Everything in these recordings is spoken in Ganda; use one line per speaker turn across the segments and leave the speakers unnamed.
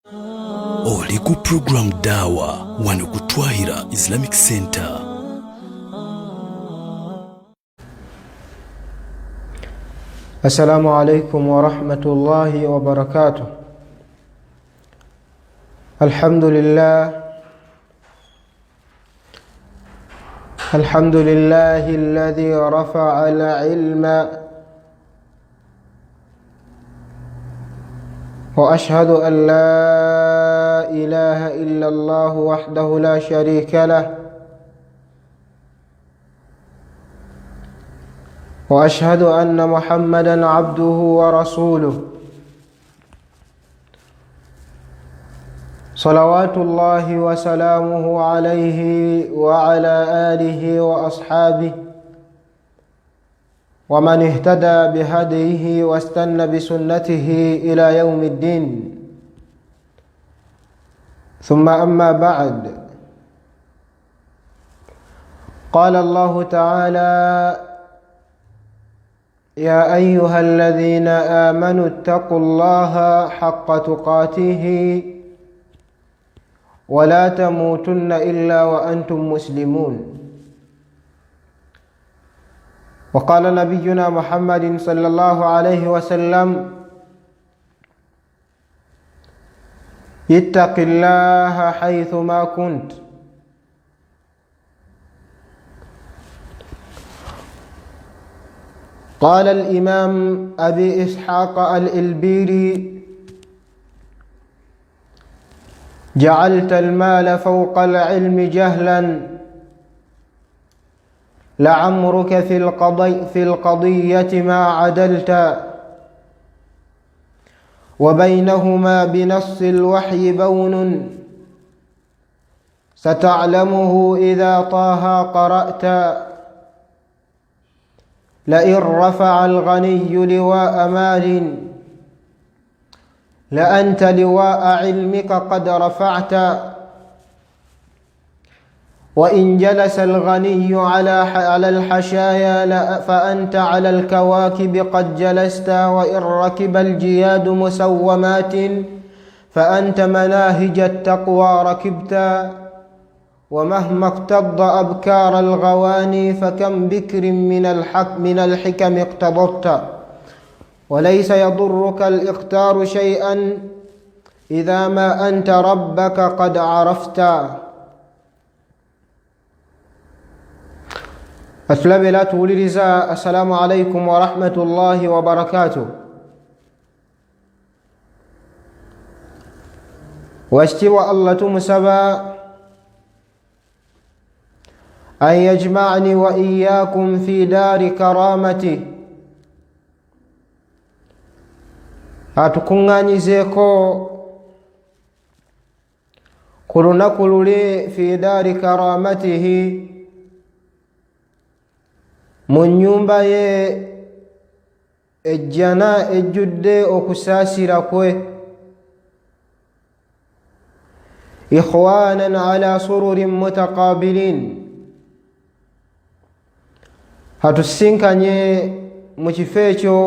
oli ku program dawa wano ku Twahira Islamic Center.
Assalamu alaikum wa rahmatullahi wa barakatuh. Alhamdulillahi alladhi rafa'a al-ilma wa ashhadu an la ilaha illa Allah wahdahu la sharika lah wa ashhadu anna Muhammadan abduhu wa rasuluh salawatullahi wa salamuhu alayhi wa ala alihi wa ashabihi wa man ihtada bihadihi wa istanna bisunnatihi ila yawmiddin. Thumma amma ba'd. Qala Allah ta'ala: Ya ayyuhalladhina amanu ittaqullaha haqqa tuqatihi wa la tamutunna illa wa antum muslimun. وقال نبينا محمد صلى الله عليه وسلم: اتق الله حيث ما كنت. قال الإمام أبي إسحاق الإلبيري: جعلت المال فوق العلم جهلا لعمرك في القضية ما عدلت وبينهما بنص الوحي بون ستعلمه إذا طه قرأت لئن رفع الغني لواء مال لأنت لواء علمك قد رفعت وإن جلس الغني على الحشايا فأنت على الكواكب قد جلست وإن ركب الجياد مسومات فأنت مناهج التقوى ركبت ومهما اقتض أبكار الغواني فكم بكر من الحكم اقتضت وليس يضرك الإقتار شيئا إذا ما أنت ربك قد عرفت. أسلام تولي رزا. السلام عليكم ورحمة الله وبركاته. واشتوى الله تمسبا أن يجمعني وإياكم في دار كرامته. أتكونغاني زيكو كلنا كلولي في دار كرامته mu nyumba ye ejjana ejjudde okusaasira kwe. Ikhwanan ala sururin mutaqabilin. Hatusinkanye mu kifo ekyo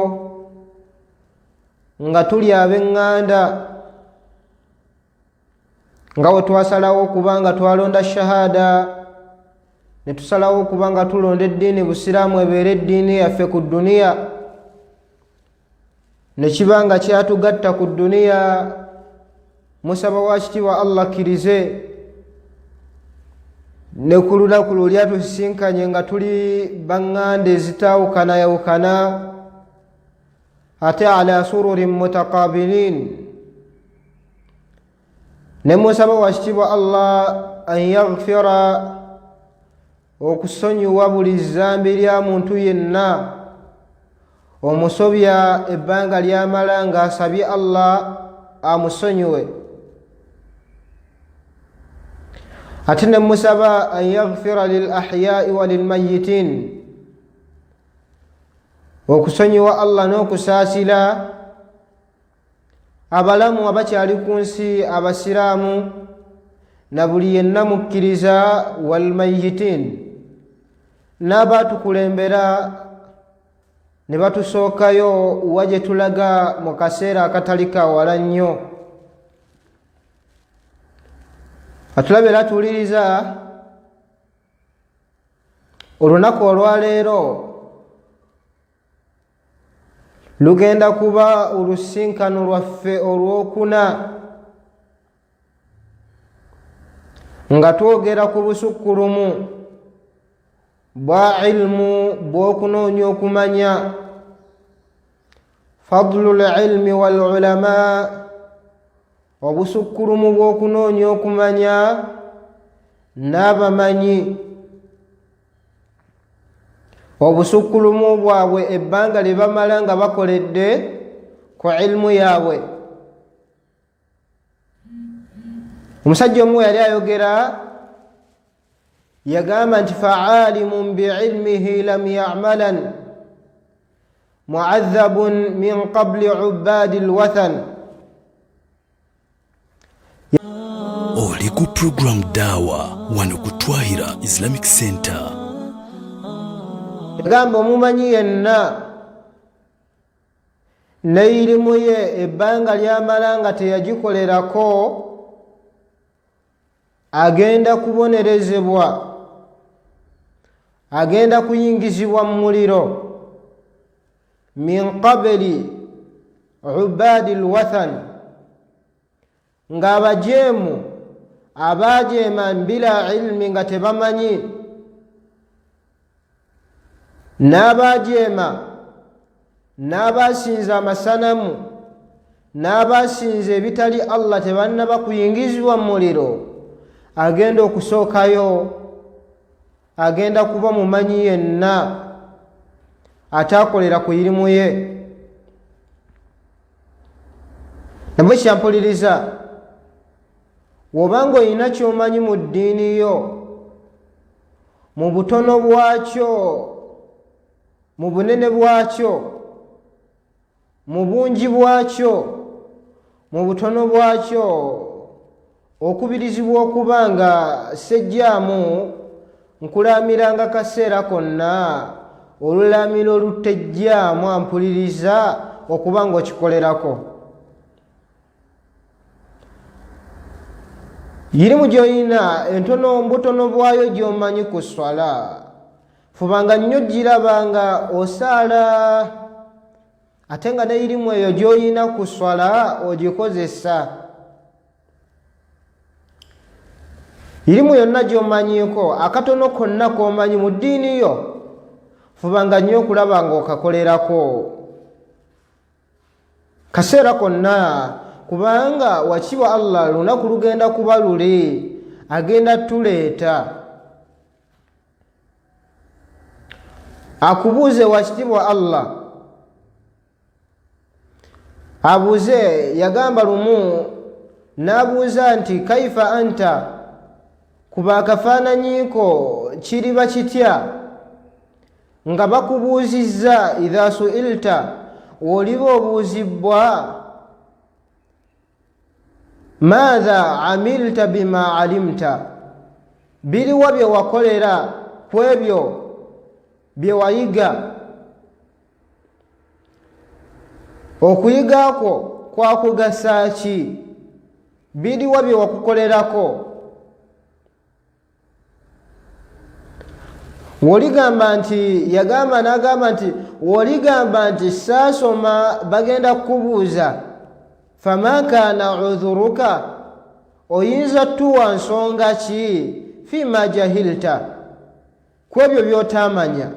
nga tuli ab'eŋŋanda nga we twasalawo kubanga twalonda shahada ne tusalawo kubanga tulonda eddiini busiraamu ebeere eddiini yaffe ku dduniya ne kibanga kyatugatta ku dduniya. Musaba wa kitiibwa Allah akkirize ne ku lunaku luli atusisinkanye nga tuli baŋŋanda ezitaawukanayawukana ate ala sururin mutaqabilin. Ne musaba wa kitiibwa Allah an yaghfira okusonyiwa buli zambi lya muntu yenna omusobya ebbanga lyamala ng'asabye Allah amusonyiwe. Ate ne musaba an yaghfira lil ahya'i wa lil mayyitin, okusonyiwa Allah n'okusaasira abalamu abakyali ku nsi abasiraamu na buli yenna mukkiriza, wal mayyitin, n'abaatukulembera ne batusookayo wa gye tulaga mu kaseera akatali kawala nnyo. atulabira tuwuliriza olunaku olwaleero lugenda kuba olusinkano lwaffe olwokuna nga twogera ku busukkulumu bwa ilmu bw'okunoonya okumanya fadlu lilmi walulama obusukkulumu bw'okunoonya okumanya n'abamanyi obusukkulumu bwabwe ebbanga lye bamala nga bakoledde ku ilmu yaabwe. Omusajja omu yali ayogera yagamba nti fa'alimun bi'ilmihi lam ya'malan mu'adhabun min qabli 'ubbadi al-wathan.
Oli ku program Dawa wano ku Twahira Islamic Center.
Yagamba omumanyi yenna n'erimu ye ebbanga lyamala nga teyagikolerako agenda kubonerezebwa, agenda kuyingizibwa mu muliro min qabli ubadi alwathan, nga abajeemu abajeema bila ilmi nga tebamanyi, n'abajeema n'abasinza amasanamu n'abasinza ebitali Allah tebannaba kuyingizibwa mu muliro, agenda okusookayo agenda kuba mumanyi yenna ataakolera ku irimu ye. Nabwe kyampuliriza, wobanga olina ky'omanyi mu ddiini yo, mu butono bwakyo, mu bunene bwakyo, mu bungi bwakyo, mu butono bwakyo, okubirizibwa okuba nga sejjaamu nkulamiranga kaseera konna olulamiro olutejjaamu ampuliriza okuba nga okikolerako. Irimu gy'olina entono mbutono bwayo gy'omanyi ku swala, fubanga nnyo girabanga osaala, ate nga n'irimu eyo gy'olina ku swala ogikozesa. Irimu yonna gy'omanyiko akatono konna k'omanyi mu ddiini yo, fubanga nnyo okulaba nga okakolerako kaseera konna, kubanga wakibwa Allah lunaku lugenda kuba luli, agenda tuleeta akubuuze wakitibwa Allah, abuuze. Yagamba lumu n'abuuza nti kaifa anta, kuba akafaananyiiko kiriba kitya nga bakubuuzizza idha su'ilta, woliba obuuzibwa maadha amilta bima alimta, biriwa bye wakolera ku ebyo bye wayiga. Okuyiga kwo kwakugasa ki? Biriwa bye wakukolerako? Woligamba nti, yagamba n'agamba nti woligamba nti saasoma bagenda kukubuuza fama kana udhuruka, oyinza tuwa nsonga ki fima jahilta, ku ebyo by'otaamanya.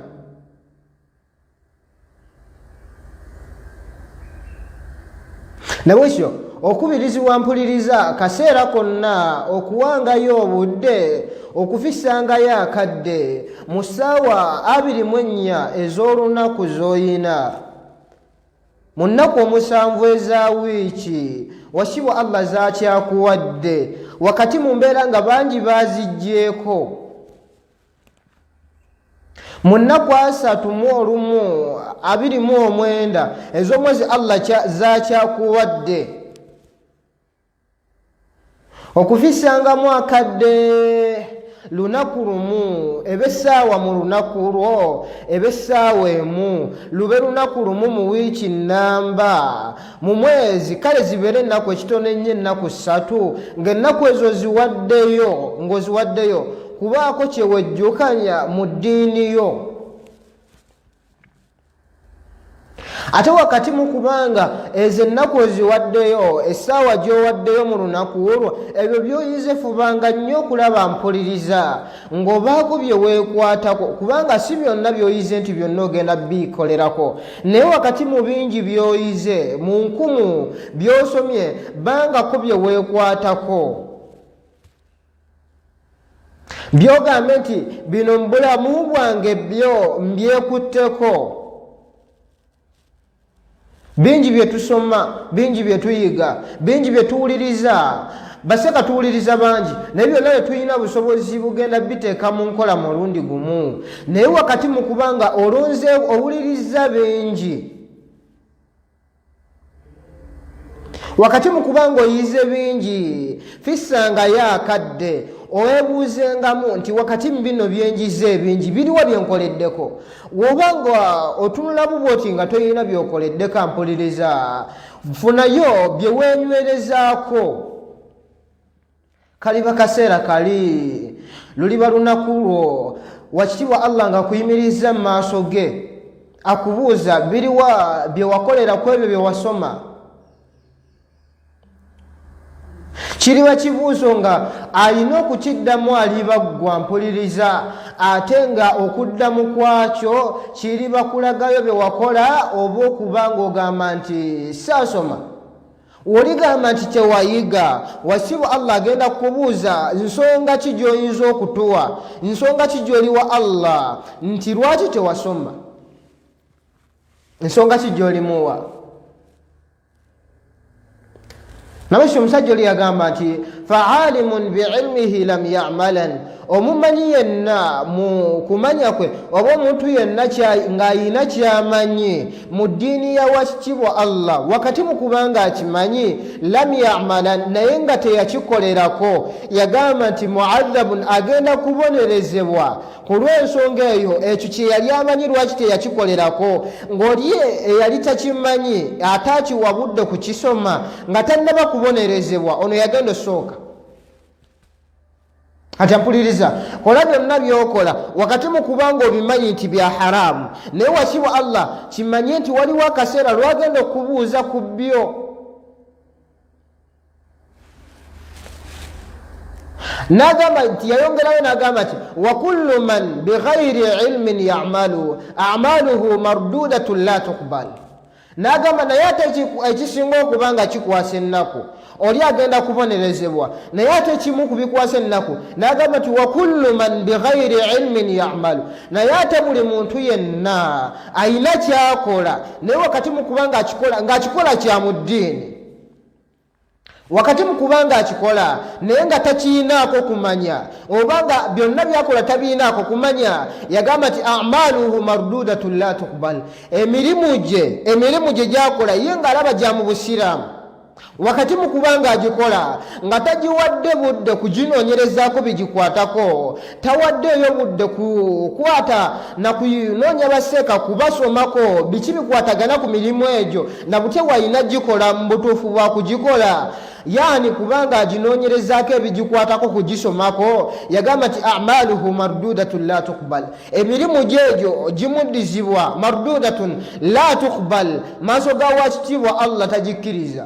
Nabwekyo okubirizibwa mpuliriza kaseera konna okuwangayo obudde okufisangayo akadde mu ssaawa 24 ez'olunaku z'oyina mu nnaku 7 eza wiiki, wakibwa Allah zaakyakuwadde wakati mu mbeera nga bangi baaziggyeko. Mu nnaku 329 ez'omwezi Allah zaakyakuwadde okufisangamu akadde lunaku lumu ebe essaawa mu lunaku lwo ebe essaawa emu lube lunaku lumu mu wiiki nnamba mu mwezi kale zibeere ennaku ekitono ennyo ennaku 3 ng'ennaku ezo ng'oziwaddeyo kubaako kye wejjukanya mu ddiini yo. Ate wakati mu kubanga ezo ennaku eziwaddeyo essaawa gy'owaddeyo mu lunaku olwo ebyo by'oyize fubanga nnyo okulaba mpuliriza ng'obaako bye weekwatako kubanga si byonna by'oyize nti byonna ogenda bikolerako naye wakati mu bingi by'oyize mu 1000 by'osomye bangako bye weekwatako byogambe nti bino mu bulamu bwange byo mbyekutteko. Bingi bye tusoma, bingi bye tuyiga, bingi bye tuwuliriza, baseka tuwuliriza bangi naye byonna bye tulina busobozi bugenda biteeka mu nkola mulundi gumu naye wakati mu kubanga olonze owuliriza bingi wakati mu kubanga oyize bingi fissangayo akadde oweebuuzengamu nti wakati mu bino byenjize ebingi biriwa byenkoleddeko. Wobanga otunula bubwoti nga toyina byokoleddeko mpuliriza funayo bye weenywerezaako. Kaliba kaseera kali luliba lunaku lwo wakitiibwa Allah nga akuyimiriza mu maaso ge akubuuza biriwa bye wakolera ku ebyo bye wasoma. Kiriba kibuuzo nga alina okukiddamu aliba ggwa mpuliriza ate nga okuddamu kwakyo kiriba kulagayo bye wakola oba okubanga ogamba nti saasoma. Oligamba nti tewayiga wasibu Allah agenda kukubuuza nsonga ki gy'oyinza okutuwa, nsonga ki gy'oliwa Allah nti lwaki tewasoma, nsonga ki gy'olimuwa. Nabashi omusajja oli yagamba nti fa'alimun bi'ilmihi lam ya'malan omumanyi yenna mu kumanya kwe oba omuntu yenna ng'ayina kyamanyi mu ddiini ya wakitiibwa Allah wakati mu kubanga akimanyi lam ya'malan naye nga teyakikolerako yagamba nti mu'adhabun agenda kubonerezebwa ku lw'ensonga eyo ekyo kye yali amanyi lwaki teyakikolerako ng'oli eyali takimanyi ate akiwa budde kukisoma nga tannaba kubonerezebwa ono yagenda osooka. Ati mpuliriza kola byonna byokola wakati mu kubanga obimanyi nti bya haramu naye wasibu Allah kimanye nti waliwo akaseera lwagenda okubuuza ku byo. Nagamba nti yayongerayo nagamba nti wa kullu man bighairi ilmin ya'malu a'maluhu mardudatun la tuqbal. Nagamba naye ate ekisinga okubanga kikwasa ennaku oli agenda kubonerezebwa naye ate kimu kubikwasa ennaku nagamba nti wa kullu man bighairi ilmin ya'malu naye ate buli muntu yenna ayina kyakola naye wakati mu kubanga ng'akikola kya mu ddiini wakati mu kubanga akikola naye nga takiinaako kumanya obanga byonna byakola tabiinaako kumanya yagamba nti a'maluhu mardudatun la tuqbal emirimu gye gyakola ye ng'alaba gya mu busiraamu wakati mu kubanga agikola nga tagiwadde budde kuginoonyerezaako bigikwatako tawaddeeyo budde kukwata na kunoonya baseeka kubasomako biki bikwatagana ku mirimu egyo na bute walina gikola mu butuufu bwa kugikola yaani kubanga aginoonyerezaako ebigikwatako kugisomako yagamba nti a'maluhu mardudatun la tuqbal emirimu gyegyo gimuddizibwa mardudatun la tuqbal maaso ga wakitiibwa Allah tagikkiriza.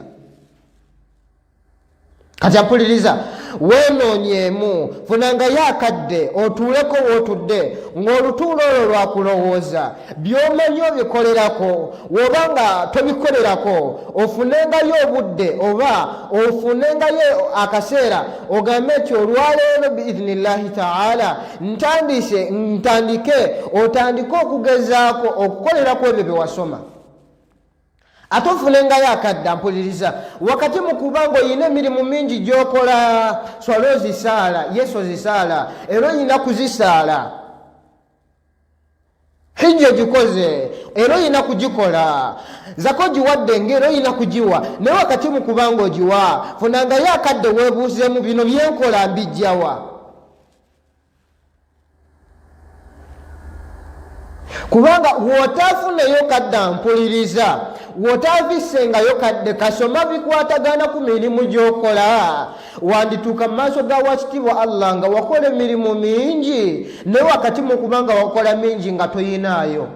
Kati mpuliriza weenoonyeemu funangayo akadde otuuleko wootudde ng'olutuulo olwo lwakulowooza by'omanyi obikolerako wobanga tobikolerako ofunengayo obudde oba ofunengayo akaseera ogambe nti olwaleero biidhnillahi ta'ala ntandike otandike okugezaako okukolerako ebyo bye wasoma. Ate ofunengayo akadde mpuliriza wakati mu kubanga oyina emirimu mingi gy'okola swala ozisaala yesu ozisaala era oyina kuzisaala hijja ogikoze era oyina kugikola zako giwadde ng'era oyina kugiwa naye wakati mu kubanga ogiwa funangayo akadde weebuuzeemu bino byenkola mbijjawa kubanga wootafuneyo kadda mpuliriza wootavisengayo kadde kasoma bikwatagana ku mirimu gy'okola wandituuka mu maaso ga wakitiibwa Allah nga wakola emirimu mingi naye wakati mu kubanga wakola mingi nga toyinaayo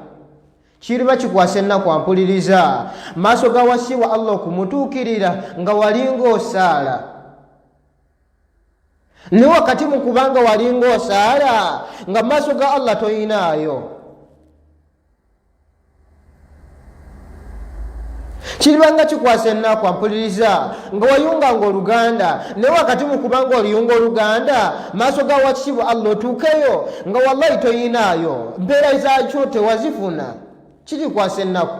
kiriba kikwasa ennaku ampuliriza maaso ga wakitiibwa Allah okumutuukirira nga walinga osaala naye wakati mu kubanga walinga osaala nga maaso ga Allah toyinaayo kiribanga kikwasa ennaku ampuliriza nga wayunganga oluganda naye wakati mu kubanga oliyunga oluganda maaso ga wakitiibwa Allah otuukeyo nga wallahi toyinaayo mbeera zakyo tewazifuna kirikwasa ennaku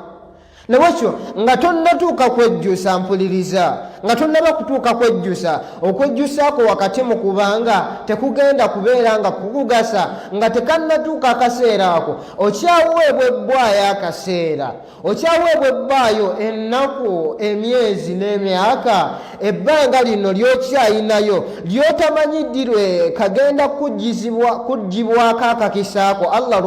nawekyo nga tonnatuuka kwejjusa mpuliriza nga tonnaba kutuuka kwejjusa okwejjusaako wakati mu kubanga tekugenda kubeera nga kukugasa nga tekannatuuka akaseera ako okyaweebwa ebbaayo akaseera okyaweebwa ebbaayo ennaku emyezi n'emyaka ebbanga lino lyokyayinayo lyotamanyidirwe kagenda kuggyibwako akakisaako Allah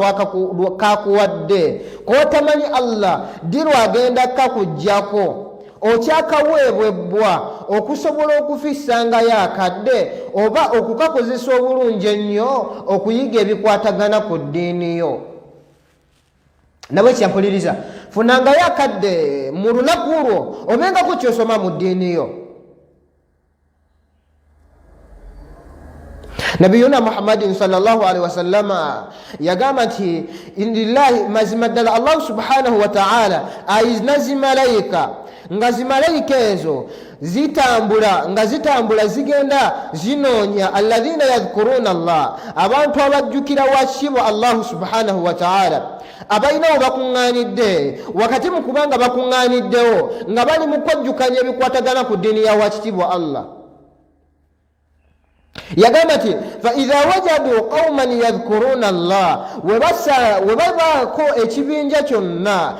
lwakakuwadde kootamanyi Allah dirwa agenda kakuggyako okyakaweebwebbwa okusobola okufisangayo akadde oba okukakozesa obulungi ennyo okuyiga ebikwatagana ku ddiini yo nabwe kyampuliriza funangayo akadde mu lunaku lwo obengako kyosoma mu ddiini yo nabiyuna muhammadin sallallahu alaihi wasallama yagamba nti lillahi mazima ddala Allah subhanahu wa ta'ala ayina zimalayika nga zimalayika ezo zitambula zigenda zinoonya alladhina yadhkuruna Allah abantu abajjukira wakitiibwa Allah subhanahu wa ta'ala abalinawo bakuŋŋaanidde wakati mu kubanga bakuŋŋaaniddewo nga bali mu kwajjukanya ebikwatagana ku ddiini ya wakitiibwa Allah yagamba nti faidha wajadu qauman yadhkuruna Allah webabaako ekibinja kyonna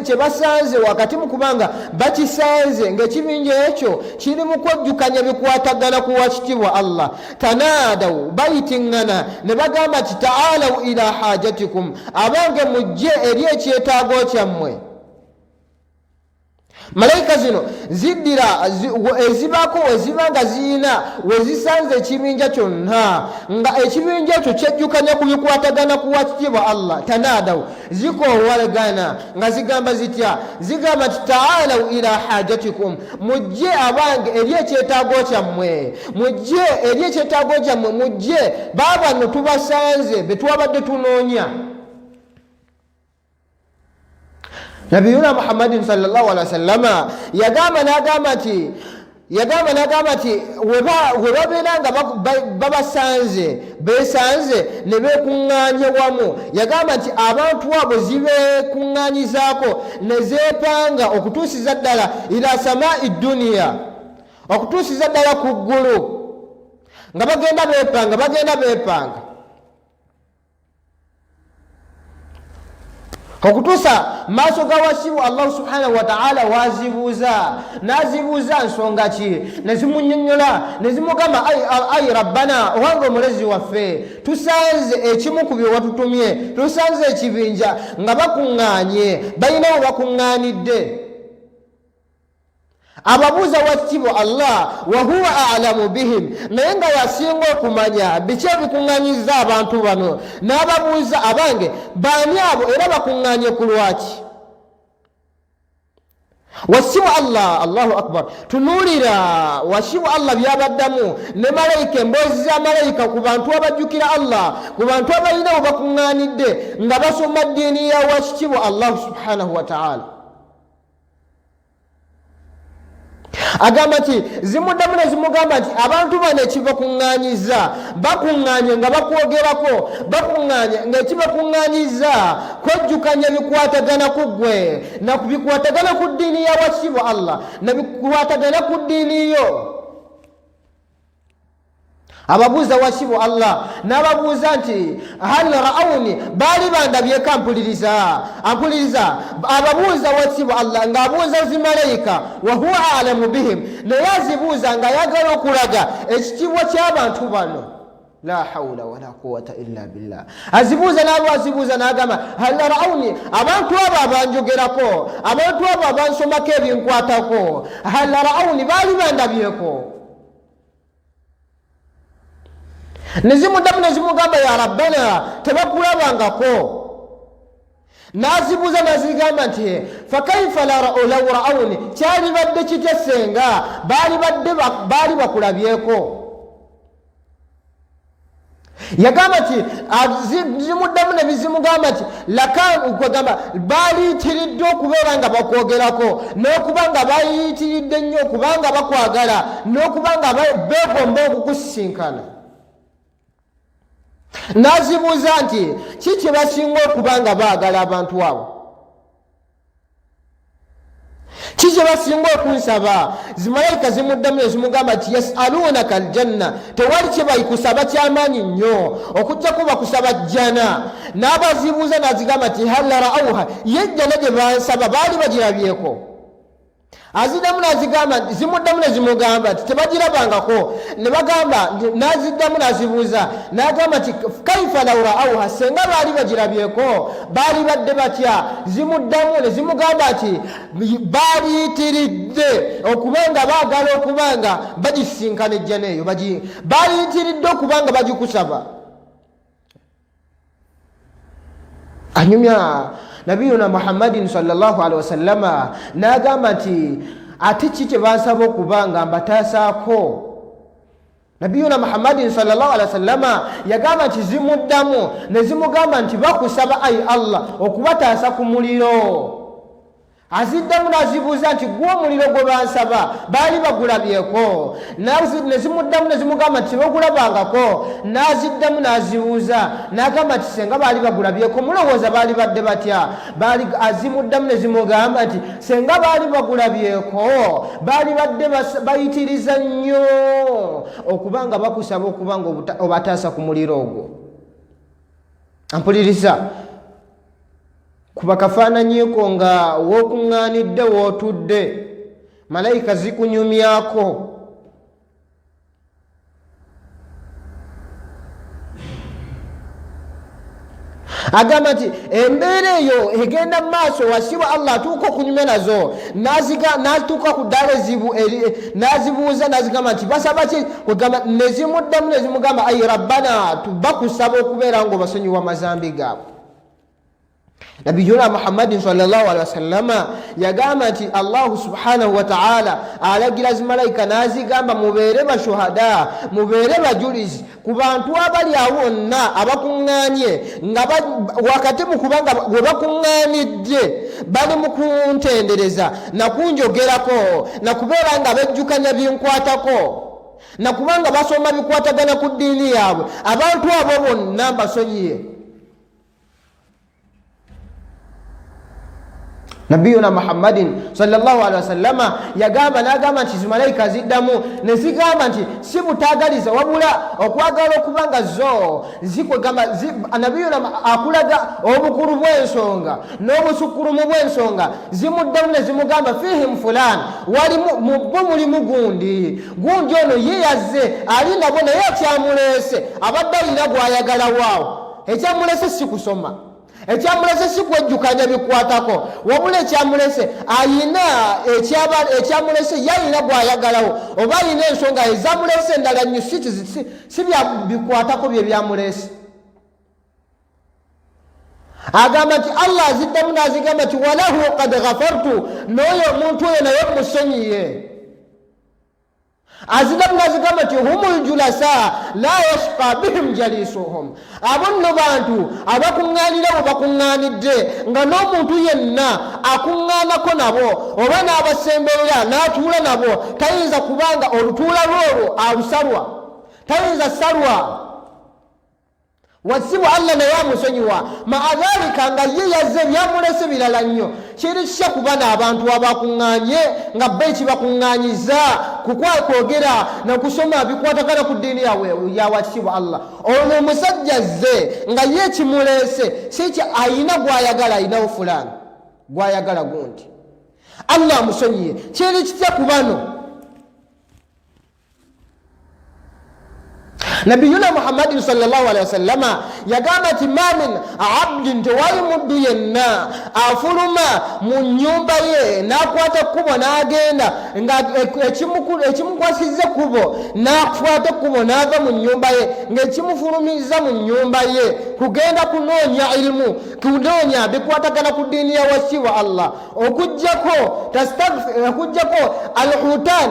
kyebasanze wakati mu kubanga bakisanze ng'ekibinja ekyo kiri mu kwejjukanya bikwatagana ku wakitiibwa Allah tanaadaw bayitiŋŋana ne bagamba nti taalaw ila hajatikum abange mujje eri ekyetaago kyammwe malayika zino ziddira ezibaako weziba nga ziyina wezisanze ekibinja kyonna nga ekibinja ekyo kyejjukanya ku bikwatagana ku wakitiibwa Allah tanaadaw zikoowalagana nga zigamba zitya zigamba nti taalaw ila hajatikum mujje abange eri ekyetaago kyammwe mujje eri ekyetaago kyammwe mujje baabano tubasanze be twabadde tunoonya nabiyuna muhammadin sallallahu alaihi wasallama yagamba n'agamba nti webabeera nga babasanze besanze ne beekuŋŋaanye wamu yagamba nti abantu abo zibeekuŋŋaanyizaako ne zeepanga okutuusiza ddala ila samai duniya okutuusiza ddala ku ggulu nga bagenda beepanga okutuusa maaso ga wakitiibwa Allah subhanahu wa ta'ala nazibuuza nsonga ki nezimunnyonnyola nezimugamba ayi rabbana owange omulezi waffe tusanze ekimu ku bye watutumye tusanze ekibinja nga bakuŋŋaanye balinawo bakuŋŋaanidde ababuuza wakitiibwa Allah wahuwa a'lamu bihim naye nga yasinga okumanya biki ebikuŋŋaanyiza abantu bano n'ababuuza abange baani abo era bakuŋŋaanye ku lwaki wakitiibwa Allah Allahu akbar tunuulira wakitiibwa Allah byabaddamu ne malayika emboozi za malayika ku bantu abajjukira Allah ku bantu abalinawo bakuŋŋaanidde nga basoma ddiini ya wakitiibwa Allah subhanahu wa ta'ala agamba nti zimuddamu ne zimugamba nti abantu bano ekibakuŋŋaanyiza bakuŋŋaanye nga bakwogerako bakuŋŋaanye ng'ekibakuŋŋaanyiza kwejjukanya bikwatagana ku ggwe na bikwatagana ku ddiini ya wakitiibwa Allah na bikwatagana ku ddiini yo ababuuza wakitiibwa Allah n'ababuuza nti hal ra'awni baali bandabyeko ampuliriza ababuuza wakitiibwa Allah ng'abuuza zimalayika wa huwa a'lamu bihim naye azibuuza ng'ayagala okulaga ekitiibwa ky'abantu bano la hawla wala quwwata illa billah. Azibuuza n'abo azibuuza n'agamba hal raawni, abantu abo abanjogerako, abantu abo abansomako ebinkwatako, hal raawni, baali bandabyeko? Nezimuddamu nezimugamba ya rabbana, tebakulabangako. Nazibuuza nazigamba nti fakaifa law raawni, kyali badde kitya senga baali bakulabyeko? Yagamba nti zimuddamu ne bizimugamba nti lakagamba baaliitiridde okubeera nga bakwogerako, n'okuba nga bayiitiridde nnyo okubanga bakwagala, n'okuba nga beegomba okukusisinkana. Nazibuuza nti kiki basinga okuba nga baagala abantu abo? Kiki basinga okunsaba? Zimalayika zimuddamu ne zimugamba nti yasalunaka aljanna, tewali kye bayikusaba ky'amaanyi nnyo okujjako bakusaba jjana. N'abazibuuza nazigamba nti hal raawha, ye jjana gye bansaba baali bagirabyeko? Aziddamu nazigamba, zimuddamu ne zimugamba nti tebagirabangako. Ne bagamba, naziddamu nazibuuza n'agamba nti kaifa law raawha, senga baali bagirabyeko baali badde batya? Zimuddamu ne zimugamba nti baaliitiridde okubanga baagala okubanga bagisinkana ejjana eyo, baaliitiridde okubanga bagikusaba. Anyumya Nabiyuna Muhammadin sallallahu alaihi wasallama n'agamba nti ate kiki bansaba okubanga mbatasaako? Nabiyuna Muhammadin sallallahu alaihi wasallama yagamba nti zimuddamu ne zimugamba nti bakusaba ayi Allah okubataasa ku muliro. Aziddamu nazibuuza nti gwe omuliro gwe bansaba baali bagulabyeko? Ne zimuddamu ne zimugamba nti bagulabangako. Naziddamu nazibuuza n'agamba nti senga baali bagulabyeko mulowooza baali badde batya? Azimuddamu ne zimugamba nti senga baali bagulabyeko baali badde bayitiriza nnyo okubanga bakusaba okubanga obataasa ku muliro ogwo. Ampuliriza, kuba kafaananyiko nga wookuŋŋaanidde wootudde, malayika zikunyumyako. Agamba nti embeera eyo egenda mu maaso wasiba Allah atuuka okunyumya nazo. N'atuuka ku ddaala ezibu nazibuuza nazigamba nti basaba ki? Ne zimuddamu ne zimugamba ayi rabbana, bakusaba okubeera ng'obasonyiwa amazambi gaabwe. Nabiyuna Muhammadin sallallahu alaihi wasallama yagamba nti Allahu subhanahu wa ta'ala alagira zimalayika nazigamba mubeere bashuhada, mubeere bajulizi ku bantu abali awonna abakuŋŋaanye nga wakati mu kubanga we bakuŋŋaanidde bali mu kuntendereza nakunjogerako nakubeera nga bejjukanya binkwatako nakubanga basoma bikwatagana ku ddiini yaabwe, abantu abo bonna mbasonyiye. Nabiyuna Muhammadin sallallahu alaihi wasallama n'agamba nti zimalayika ziddamu ne zigamba nti si butaagaliza wabula okwagala okubanga zo zikwegamba. Nabiyuna akulaga obukulu bw'ensonga n'obusukkulumu bw'ensonga. Zimuddamu ne zimugamba fihim fulan, wali bo mulimu gundi ono ye yazze ali nabo naye ekyamuleese abadde alina gw'ayagala waawo. Ekyamulese si kusoma, ekyamulese si kwejjukanya bikwatako, wabula ekyamulese ayina ekyamulese yalina gw'ayagalawo oba alina ensonga ezamulese endala nnyo si bikwatako bye byamulese. Agamba nti Allah aziddamu n'azigamba nti walahu qad ghafartu, n'oyo omuntu oyo naye musonyiye. Aziddamu n'azigamba nti humul julasa la yashqa bihim jalisuhum, abo nno bantu abakuŋŋaanira bwe bakuŋŋaanidde nga n'omuntu yenna akuŋŋaanako nabo oba n'abasemberera n'atuula nabo tayinza kubanga olutuula lwolwo alusalwa, tayinza salwa. Wasibu Allah naye amusonyiwa, maadhalika nga ye yazze byamulese birala nnyo. Kiri kisa kuba n'abantu abakuŋŋaanye nga beki bakuŋŋaanyiza kwogera n'okusoma bikwatagana ku ddiini ya wasibu Allah. Ono omusajja azze nga ye kimulese si ayina gw'ayagala, ayinawo fulani gw'ayagala gundi. Allah amusonyiye. Kiri kitya ku bano? nabiyuna muhammadin sallallahu alaihi wasallama yagamba ati ma min abdin tewali muddu yenna afuluma mu nyumba ye nakwata kubo n'agenda nga ekimukwasiza kubo nakwata kubo n'ava mu nyumba ye ng'ekimufulumiza mu nyumba ye kugenda kunoonya ilmu kunoonya bikwatagana ku ddiini ya wasi wa allah okujjako alhutan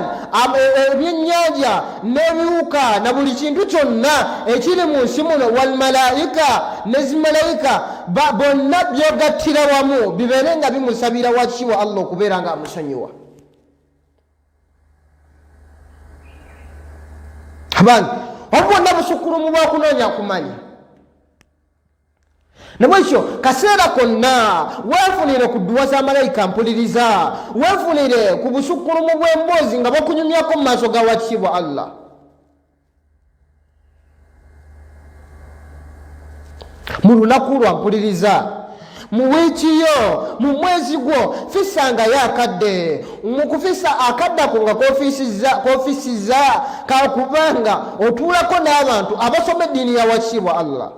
ebyennyanja n'ebiwuka na buli kintu kyonna ekiri mu nsi muno walmalaika nezimalayika bonna byogattira wamu bibeere nga bimusabira waki wa allah okubeera nga amusonyiwa. abantu obwonna busukkulumu bw'okunoonya kumanya nabwekyo kaseera konna weefunire ku dduwa za malayika mpuliriza weefunire ku busukkulumu bw'emboozi nga bakunyumyako mu maaso ga wakitiibwa allah. mu lunaku lwa mpuliriza mu wiiki yo mu mwezi gwo fisangayo akadde mu kufisa akadde ako nga kofiisiza kakubanga otuulako n'abantu abasoma eddiini ya wakitiibwa allah.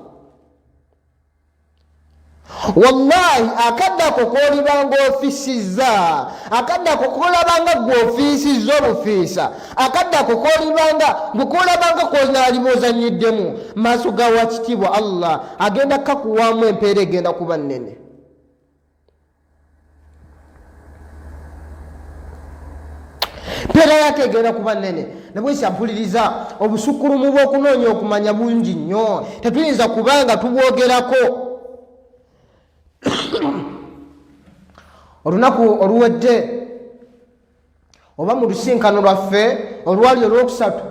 wallahi akadde ako koolibanga ofisiza akadde ako kolabanga gweofiisiza obufiisa akadde ako kolabanga konaalibozanyiddemu maaso ga wakitiibwa allah agenda kakuwaamu empeera egenda kuba nnene. empeera yake egenda kuba nnene nabwekyo mpuliriza obusukkulumu bw'okunoonya okumanya bungi nnyo tetuyinza kubanga tubwogerako. olunaku oluwedde oba mu lusinkano lwaffe olwali olwokusatu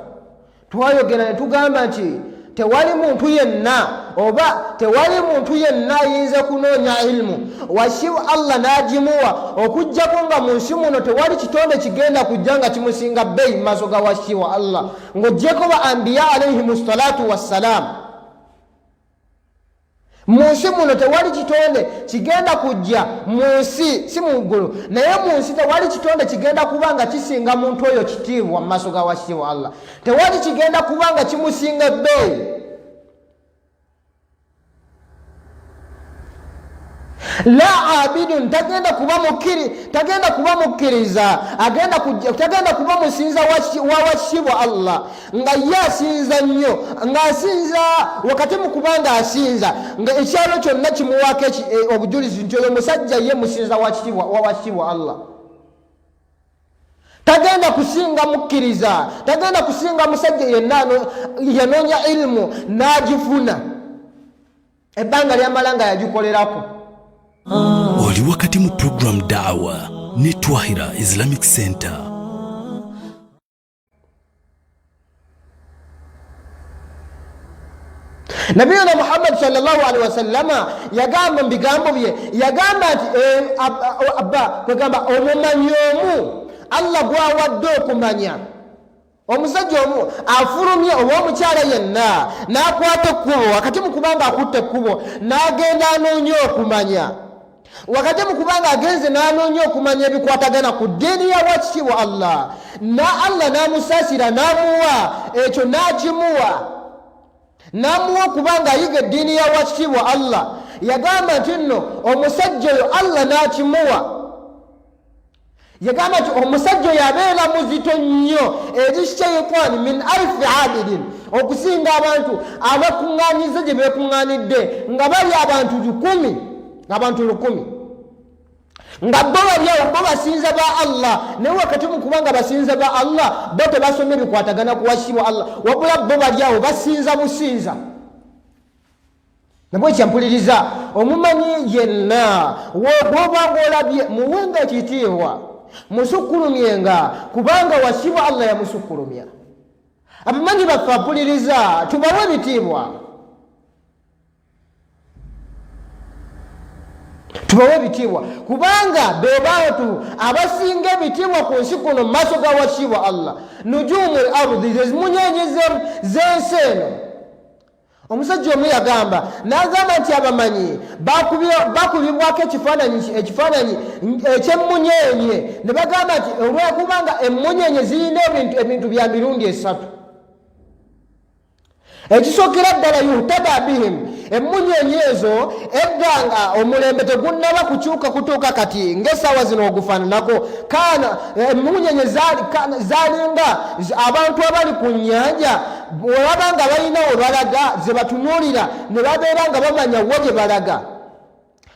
twayogera ne tugamba nti tewali muntu yenna oba tewali muntu yenna ayinza kunoonya ilmu washibu allah n'agimuwa okujjako nga mu nsi muno tewali kitonde kigenda kujja nga kimusinga bbeeyi mu maaso ga washibu allah ng'oggyeko ba ambiya alaihimu salatu wassalamu. mu nsi muno tewali kitonde kigenda kujja mu nsi si mu ggulu naye mu nsi tewali kitonde kigenda kuba nga kisinga muntu oyo kitiibwa mu maaso ga wakitiibwa allah tewali kigenda kuba nga kimusinga ebbeeyi. la abidun tagenda kuba mukkiriza tagenda kuba musinza wa wakitiibwa allah nga ye asinza nnyo ng'asinza wakati mu kubanga asinza nga ekyalo kyonna kimuwaako obujulizi nti oyo musajja ye musinza wa wakitiibwa allah. tagenda kusinga mukkiriza tagenda kusinga musajja yenna yanoonya ilmu n'agifuna ebbanga lyamala nga yagikolerako.
oli wakati mu program dawa ne Twahira Islamic Center.
nabiyuna muhammad sallallahu alaihi wasallama yagamba mu bigambo bye yagamba nti kwegamba omumanyi omu allah gwawadde okumanya omusajja omu afulumye oba omukyala yenna n'akwata ekkubo wakati mu kubanga akutte ekkubo n'agenda anoonya okumanya wakati mu kubanga agenze n'anoonya okumanya ebikwatagana ku ddiini ya wakitiibwa allah allah n'amusaasira n'amuwa ekyo n'amuwa okubanga ayiga eddiini ya wakitiibwa allah yagamba nti nno omusajja oyo allah n'akimuwa yagamba nti omusajja oyo abeera muzito nnyo eri shayitaani min alfi abidin okusinga abantu abakuŋŋaanyiza gye beekuŋŋaanidde nga bali abantu 1,000 nga bo balyawo bo basinza ba allah naye wakati mu kubanga basinza ba allah bo tebasomye bikwatagana ku wakitiibwa allah wabula bo balyawo basinza businza. nabwekyo mpuliriza omumanyi yenna wobanga olabye muwenga ekitiibwa musukkulumyenga kubanga wakitiibwa allah yamusukkulumya. abamanyi baffe mpuliriza tubawe ebitiibwa kubanga be bantu abasinga ebitiibwa ku nsi kuno mu maaso ga wakitiibwa allah nujumul ardi zezimunyenye z'ensi eno. omusajja omu yagamba n'agamba nti abamanyi bakubibwako ekifaananyi eky'emmunyenye ne bagamba nti olwekubanga emmunyenye zirina ebintu bya mirundi 3 Ekisookera ddala yuhtada bihim, emmunyeenye ezo egganga omulembe tegunnaba kukyuka kutuuka kati ng'essaawa zino ogufaananako. Kaana emmunyeenye zaalinga abantu abali ku nnyanja olaba nga balina we balaga ze batunuulira ne babeera nga bamanya wo gye balaga.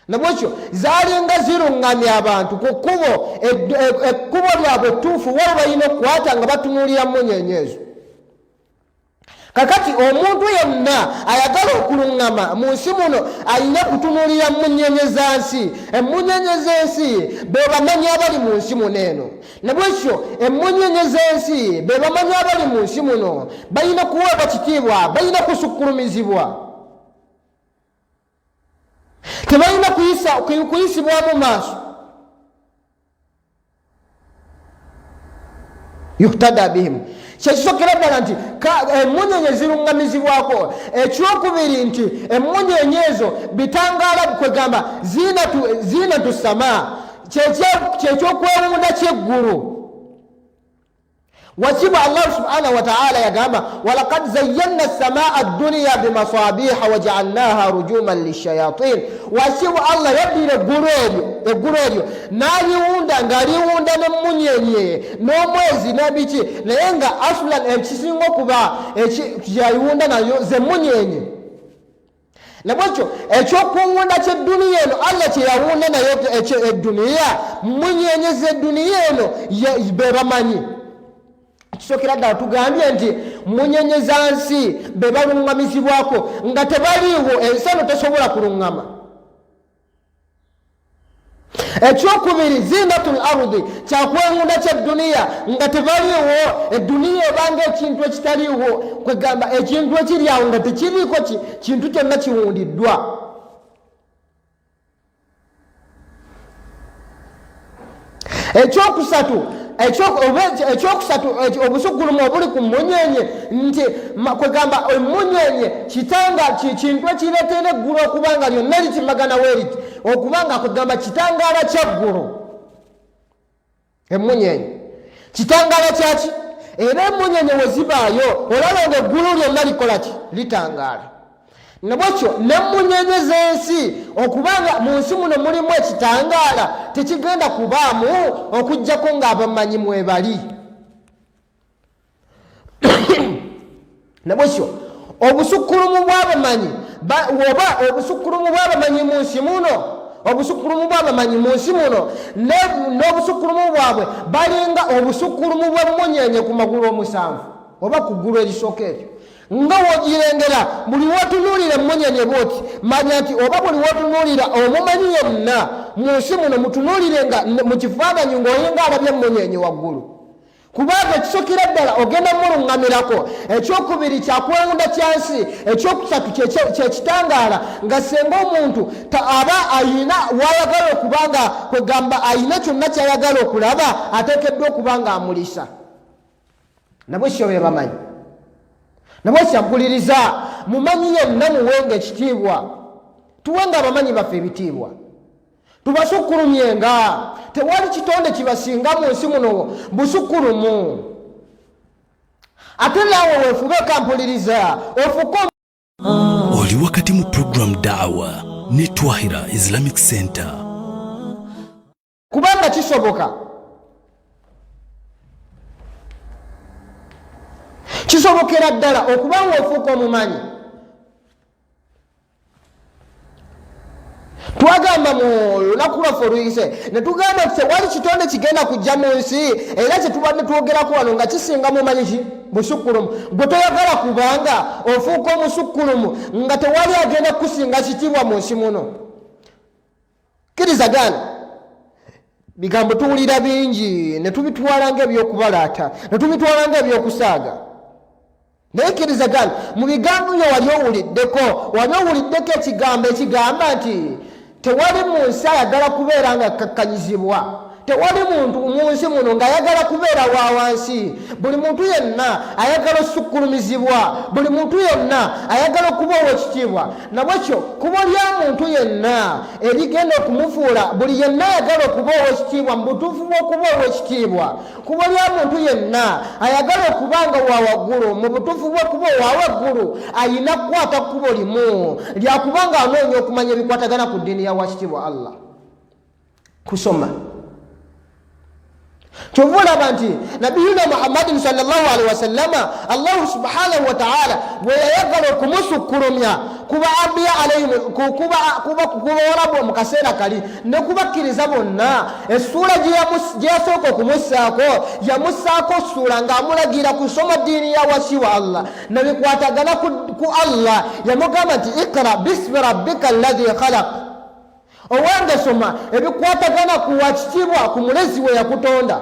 Nabwekyo zaalinga ziruŋŋamya abantu ku kkubo, ekkubo lyabwe ettuufu wo balina okukwata nga batunuulira mmunyeenye ezo. Kakati omuntu yenna ayagala okuluŋŋama mu nsi muno alina kutunuulira mmunyeenye za nsi. Emmunyeenye z'ensi be bamanyi abali mu nsi muno eno. Nabwekyo emmunyeenye z'ensi be bamanyi abali mu nsi muno balina kuweebwa kitiibwa, balina kusukkulumizibwa, tebalina kuyisibwamu maaso. Yuhtada bihim, kyekisokera ddala nti emmunyeenye ziruŋŋamizibwako. Ekyokubiri nti emmunyeenye ezo bitangaala kwegamba zinatu sama, kyekyokwewunda kyeggulu. Wakiba Allah subhanahu wa ta'ala yagamba walaqad zayyana as-samaa ad-dunya bimasabiha wa ja'alnaha rujuman lishayatin. Wakiba Allah yaddira eggulu eryo n'aliwunda ng'aliwunda n'emmunyeenye n'omwezi n'ebiki, naye nga asulan ekisinga okuba kyayiwunda nayo ze mmunyeenye. Nabwekyo ekyokuwunda ky'edduniya eno Allah kye yawunda nayo edduniya, mmunyeenye z'edduniya eno be bamanyi. Kisokera ddala tugambye nti mmunyeenye za nsi be baluŋŋamizibwako nga tebaliiwo, ensi eno tesobola kuluŋŋama. Ekyokubiri zinatul ardi, kyakwewunda ky'edduniya nga tebaliiwo, edduniya ebanga ekintu ekitaliiwo, kwegamba ekintu ekiri awo nga tekiriiko kintu kyonna kiwundiddwa. Ekyokusatu obusukkulumu obuli ku mmunyeenye nti kwegamba emmunyeenye kintu ekireetera eggulu okuba nga lyonna litimagana weeriti, okuba nga kwegamba kitangaala kyaggulu. Emmunyeenye kitangaala kyaki? Era emmunyeenye we zibaayo olaba nga eggulu lyonna likola ki? Litangaala. Nabwekyo n'emmunyeenye z'ensi okubanga mu nsi muno mulimu ekitangaala tekigenda kubaamu okuggyako ng'abamanyi mwebali. Nabwekyo obusukkulumu bw'abamanyi oba obusukkulumu bw'abamanyi mu nsi muno, obusukkulumu bw'abamanyi mu nsi muno n'obusukkulumu bwabwe balinga obusukkulumu bw'emmunyeenye ku magulu omusanvu oba ku ggulu erisooka eryo. Nga wogirengera buli wotunuulira emmunyeenye bwoti manya nti oba buli wotunuulira omumanyi yenna mu nsi muno mutunuulire nga mu kifaananyi ng'oyinga alabye emmunyeenye waggulu. Kubanga ekisokera ddala ogenda muluŋŋamirako. Ekyokubiri kyakwewunda kya nsi, ekyokusatu kyekitangaala nga senga omuntu aba ayina wayagala okubanga kwegamba ayina kyonna kyayagala okulaba ateekeddwa okuba nga amulisa. Nabwekyo be bamanyi. Nabwekyo mpuliriza mumanyi yenna muwenga ekitiibwa, tuwenga abamanyi baffe ebitiibwa, tubasukkulumyenga. Tewali kitonde kibasinga mu nsi muno busukkulumu. Ate naawe weefube kampuliriza ofuke.
Oli wakati mu program Daawa ne Twahira Islamic Center.
Kubanga kisoboka. Kisobokera ddala okubanga ofuuka omumanyi. Twagamba mu lunaku lwaffe oluyise ne tugamba nti tewali kitonde kigenda kujja mu nsi era kye tubadde twogerako wano nga kisinga mumanyi ki? Busukkulumu. Gwe toyagala kubanga ofuuka omusukkulumu nga tewali agenda kukusinga kitiibwa mu nsi muno. Kirizagana bigambo tuwulira bingi ne tubitwala ng'ebyokubalaata ne tubitwala ng'ebyokusaaga. Naye kirizagana mu bigambo byo wali owuliddeko ekigambo ekigamba nti tewali mu nsi ayagala kubeera nga akkakanyizibwa, tewali muntu mu nsi muno ng'ayagala kubeera wa wansi. Buli muntu yenna ayagala osukkulumizibwa, buli muntu yenna ayagala okuba ow'ekitiibwa. Nabwekyo kubo lya muntu yenna erigenda okumufuula buli yenna ayagala okuba ow'ekitiibwa mu butuufu bw'okuba ow'ekitiibwa. Kubo lya muntu yenna ayagala okuba nga wa waggulu mu butuufu bw'okuba owa waggulu ayina kukwata kkubo limu lyakuba nga anoonya okumanya ebikwatagana ku ddiini ya wakitiibwa Allah. Kusoma kyova olaba nti nabiyuna Muhammadin sallallahu alaihi wasallama Allah subhanahu wa ta'ala bwe yayagala okumusukkulumya kuba ambiya kuba Warabu mu kaseera kali ne kubakkiriza bonna, essuula gye yasooka okumussaako yamussaako ssuula ng'amulagira kusoma ddiini ya wasi wa Allah nebikwatagana ku Allah. Yamugamba nti ikra bismi rabbika alladhi khalaq, owange soma ebikwatagana ku wakitiibwa ku mulezi we yakutonda.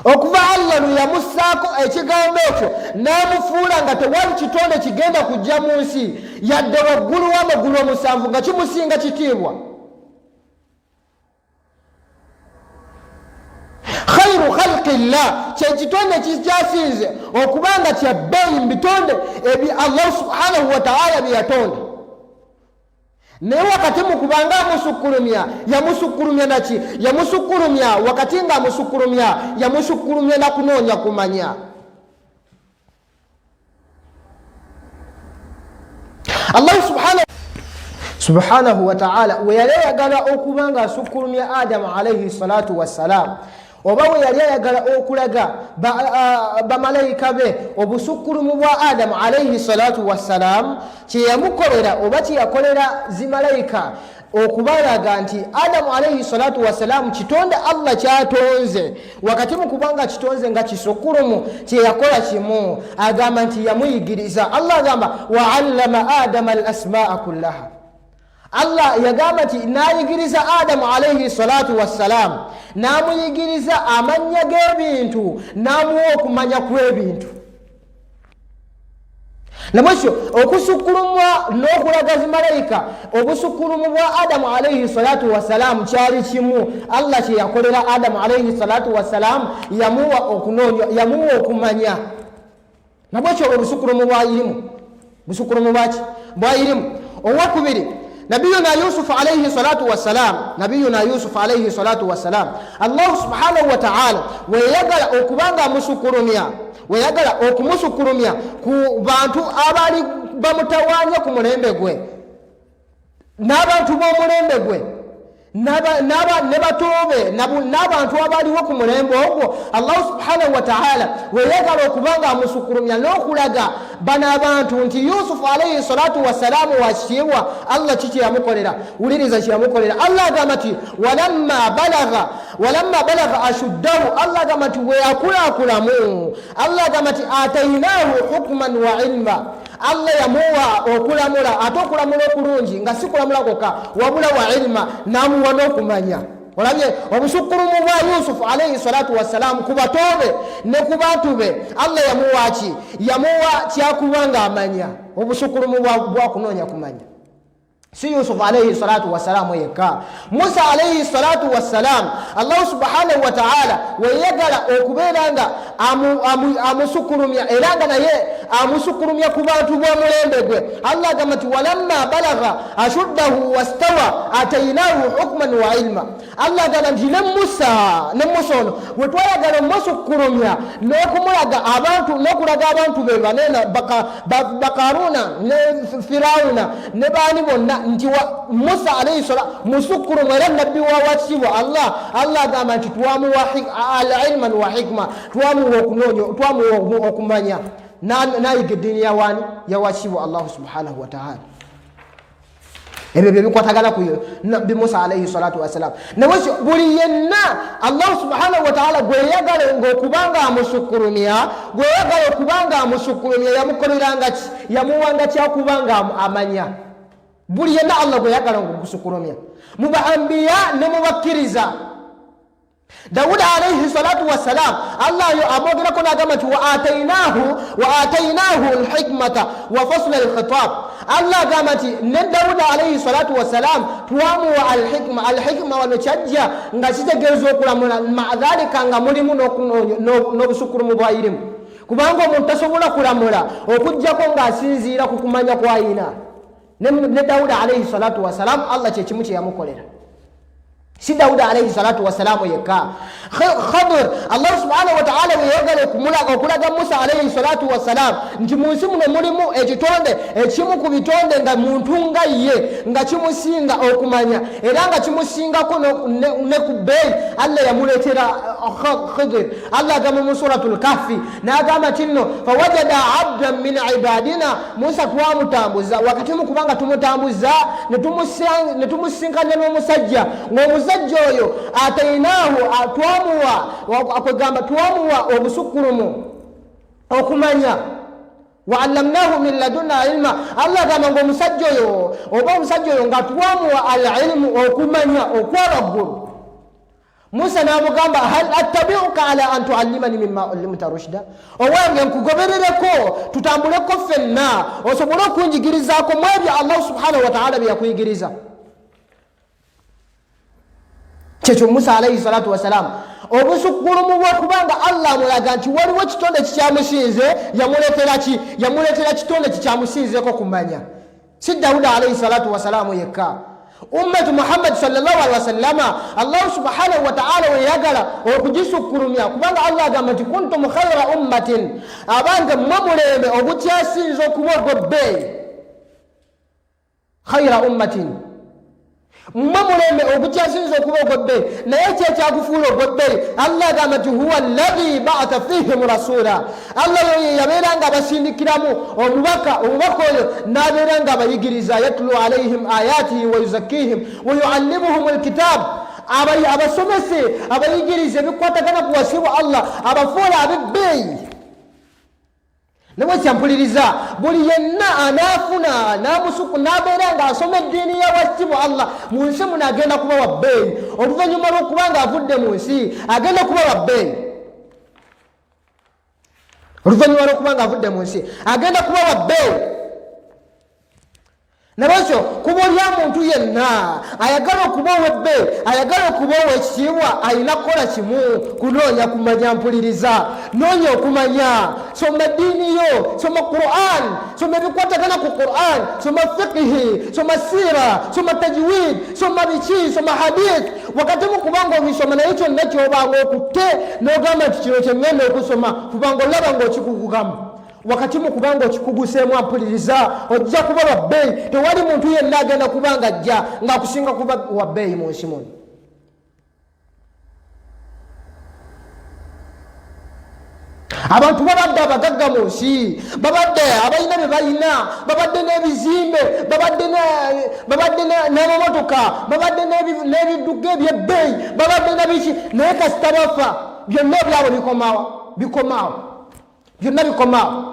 Okuva Allah lwe yamussaako ekigambo ekyo n'amufuula nga tewali kitonde kigenda kujja mu nsi yadde waggulu w'amagulu omusanvu nga kimusinga kitiibwa. Khairu khalqillah, kyekitonde kikyasinze okubanga kya bbeeyi mu bitonde ebi Allah subhanahu wa ta'ala bye yatonda. Naye wakati mukubanga amusukkulumya yamusukkulumya naki? Yamusukkulumya wakati nga amusukkulumya yamusukkulumya na kunoonya kumanya. Allah subhanahu wa ta'ala we yali ayagala okubanga asukkulumya Adamu alayhi salatu wassalam, oba we yali ayagala okulaga bamalayika be obusukkulumu bwa Adamu alayhi salatu wassalam, kye yamukolera oba kye yakolera zimalayika okubalaga nti Adamu alayhi salatu wassalam kitonde Allah kyatonze, wakati mu kubanga kitonze nga kisukkulumu kye yakola kimu, agamba nti yamuyigiriza. Allah agamba wa allama Adama al asmaa kullaha, Allah yagamba nti nayigiriza Adamu alayhi salatu wassalam, namuyigiriza amanya g'ebintu namuwa okumanya kw'ebintu. Namwekyo okusukkulumwa n'okulaga zimalayika obusukkulumu bwa Adamu alayhi salatu wassalam kyali kimu. Allah kye yakolera Adamu alayhi salatu wassalam yamuwa okunoonya, yamuwa okumanya. Nabwekyo obusukkulumu bwayirimu, busukkulumu bwaki bwayirimu. Owakubiri nabiyuna Yusuf alayhi salatu wassalam, nabiyuna Yusuf alayhi salatu wassalam, Allah subhanahu wa ta'ala weyagala okubanga amusukkulumya, weyagala okumusukkulumya ku bantu abali bamutawaanya ku mulembe gwe n'abantu b'omulembe gwe ne batoobe n'abantu abaliwo ku mulembe ogwo. Allah subhanahu wa ta'ala weyagala okubanga amusukkulumya n'okulaga bano abantu nti Yusufu alayhi salatu wassalamu wakitiibwa. Allah kiki yamukolera? Wuliriza kye yamukolera. Allah agamba nti walamma balagha ashuddahu, Allah agamba nti we akulaakulamu, Allah agamba nti atainahu hukman wa ilma, Allah yamuwa okulamula, ate okulamula okulungi nga si kulamula kokka wabula wa ilma, namuwa n'okumanya. Olabye obusukkulumu bwa Yusufu alayhi salatu wassalam ku batoobe ne ku bantu be, Allah yamuwa ki? Yamuwa kyakubanga amanya, obusukkulumu bwa kunoonya kumanya. Si Yusuf alayhi salatu wassalam yekka, Musa alayhi salatu wassalam Allah subhanahu wa ta'ala weyagala okubeera nga amusukkulumya era nga naye amusukkulumya ku bantu b'omulembe gwe. Allah agamba nti walamma balagha ashuddahu wastawa atainahu hukman wa ilma. Allah agamba nti ne Musa ono bwe twayagala omusukkulumya n'okumulaga abantu n'okulaga abantu be banena Bakaruna ne Firawuna ne baani bonna nti Musa alayhi salam musukkulumu era nabbi wa wakitiibwa Allah. Allah agamba nti twamuwa al-ilman wa hikma, twamuwa okunoonya, twamuwa okumanya nayiga eddiini ya wakitiibwa Allah subhanahu wa ta'ala. Ebyo bye bikwatagana ku nabbi Musa alayhi salatu wassalam. Nawekyo buli yenna Allah subhanahu wa ta'ala gwe yagala ng'okubanga amusukkulumya, gwe yagala okubanga amusukkulumya yamukoleranga ki? Yamuwanga kyakubanga amanya. Buli yenna Allah gwe yagala ng'okusukkulumya mu baambiya ne mu bakkiriza. Dawuda alayhi salatu wassalam Allah yo amogerako n'agamba nti wa atainahu al-hikmata wa fasla al-khitab. Allah gamati ne Dawuda alayhi salatu wassalam tuwamu wa al-hikma wa chajja nga kitegezo okulamula ma'adhalika nga mulimu n'obusukuru mu bwayirimu kubanga omuntu tasobola kulamula okujjako ng'asinziira ku kumanya kw'ayina ne Dawuda alayhi salatu wassalam Allah kye kimu kye yamukolera si Dawuda alayhi salatu wassalam yekka Khadir Allah subhanahu wa ta'ala yagala okulaga Musa alayhi salatu wassalam nti mu nsi muno mulimu ekitonde ekimu ku bitonde nga muntu nga ye nga kimusinga okumanya era nga kimusingako ne ku bbeeyi Allah yamuleetera Khadir Allah agamba mu suratul kahfi n'agamba tinno fawajada abdan min ibadina Musa twamutambuza wakati mu kubanga tumutambuza ne tumusinkanya n'omusajja ng'omusajja oyo atainahu twamuwa obusukkulumu okumanya wa'allamnahu min ladunna ilma Allah gamba ng'omusajja oyo oba omusajja oyo nga twamuwa al-ilmu okumanya okwabaggulu Musa n'amugamba hal attabi'uka ala an tu'allimani mimma ullimta rushda owange nkugoberereko tutambuleko ffenna osobole okunjigirizaako mu ebyo Allah subhanahu wa ta'ala bye yakuyigiriza kyekyo Musa alayhi salatu wassalam obusukkulumu bw'okubanga Allah amulaga nti waliwo kitonde kikyamusinze yamuleetera kitonde kikyamusinzeeko kumanya si Dawuda alayhi salatu wassalamu yekka ummatu Muhammad sallallahu alaihi wasallama Allah subhanahu wa ta'ala weyagala okugisukkulumya kubanga Allah agamba nti kuntum khayra ummatin abange mwamulembe ogukyasinze okuba ogw'ebbeeyi khayra ummatin mwamulembe ogukyasinze okuba ogw'ebbeeyi naye kyekyakufuula ogw'ebbeeyi Allah agamba nti huwa alladhi ba'atha fihim rasula Allah oyo yabeera nga abasindikiramu omubaka oyo n'abeera nga abayigiriza yatlu alayhim ayatihi wa yuzakkihim wa yuallimuhum alkitab abasomese abayigiriza ebikwatagana ku wasibu Allah abafuula ab'ebbeeyi nebwekyampuliriza buli yenna anaafuna n'amusuku n'abeera nga asoma eddiini ya wasibu Allah mu nsi muno agenda kuba wa bbeeyi oluvannyuma lw'okuba nga avudde mu nsi agenda kuba wa bbeeyi oluvannyuma lw'okuba nga avudde mu nsi agenda kuba wa bbeeyi nabakyo kubulya muntu yenna ayagala okuba ow'ebbeeyi ayagala okuba ow'ekitiibwa alina kukola kimu kunoonya kumanya mpuliriza noonya okumanya soma eddiini yo soma Qur'an soma ebikwatagana ku Qur'an soma fiqhi soma siira soma tajwid soma biki soma hadith wakati mu kubanga obisoma naye kyonna kyobanga okutte n'ogamba nti kino kye ngenda okusoma kubanga olaba ng'okikukugamu wakati mu kubanga okikuguseemu ampuliriza ojja kuba wa bbeeyi tewali muntu yenna agenda kubanga ajja ng'akusinga kuba wa bbeeyi mu nsi muno abantu babadde abagagga mu nsi babadde abalina bye balina babadde n'ebizimbe babadde n'amamotoka babadde n'ebidduka ebyebbeeyi babadde nabiki naye kasita bafa byonna ebyabo bikomaawo byonna bikomaawo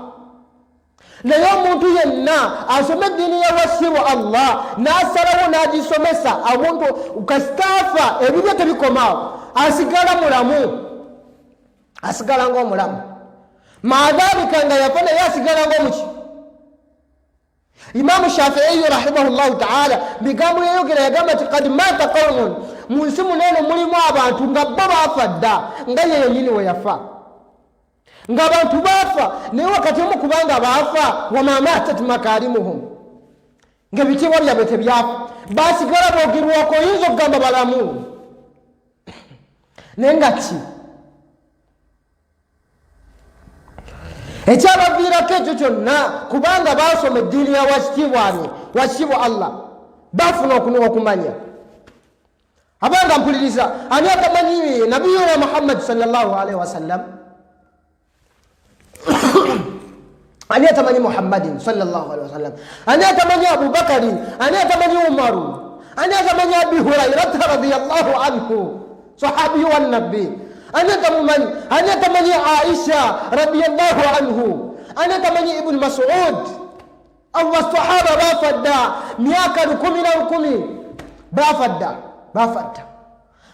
naye omuntu yenna asoma eddiini ya wasibu Allah n'asalawo n'agisomesa omuntu kasitaafa ebibyo tebikomaawo asigala mulamu asigala ng'omulamu maadhalika nga yafa naye asigala ng'omuki Imamu Shafi'i rahimahullahu ta'ala bigambo yayogera yagamba nti kad mata qaumun mu nsi muneeno mulimu abantu nga bo baafa dda nga ye yennyini we yafa nga abantu baafa naye wakati omu kubanga baafa wama matat makarimuhum ng'ebitiibwa byabwe tebyafa baasigala boogirwako oyinza okugamba balamu naye nga ki ekyabaviirako ekyo kyonna kubanga baasoma eddiini ya wasibu Allah baafuna okumanya abanga mpuliriza ani atamanyi nabiyuna Muhammad sallallahu alaihi wasallam ani atamanyi Muhammadin sallallahu alaihi wasallam ani atamanyi Abu Bakari ani atamanyi Umaru ani atamanyi Abi Hurairata radiyallahu anhu sahabi wa nabi ani atamanyi Aisha radiyallahu anhu ani atamanyi Ibn Mas'ud Allah sahaba bafadda miaka 10 bafadda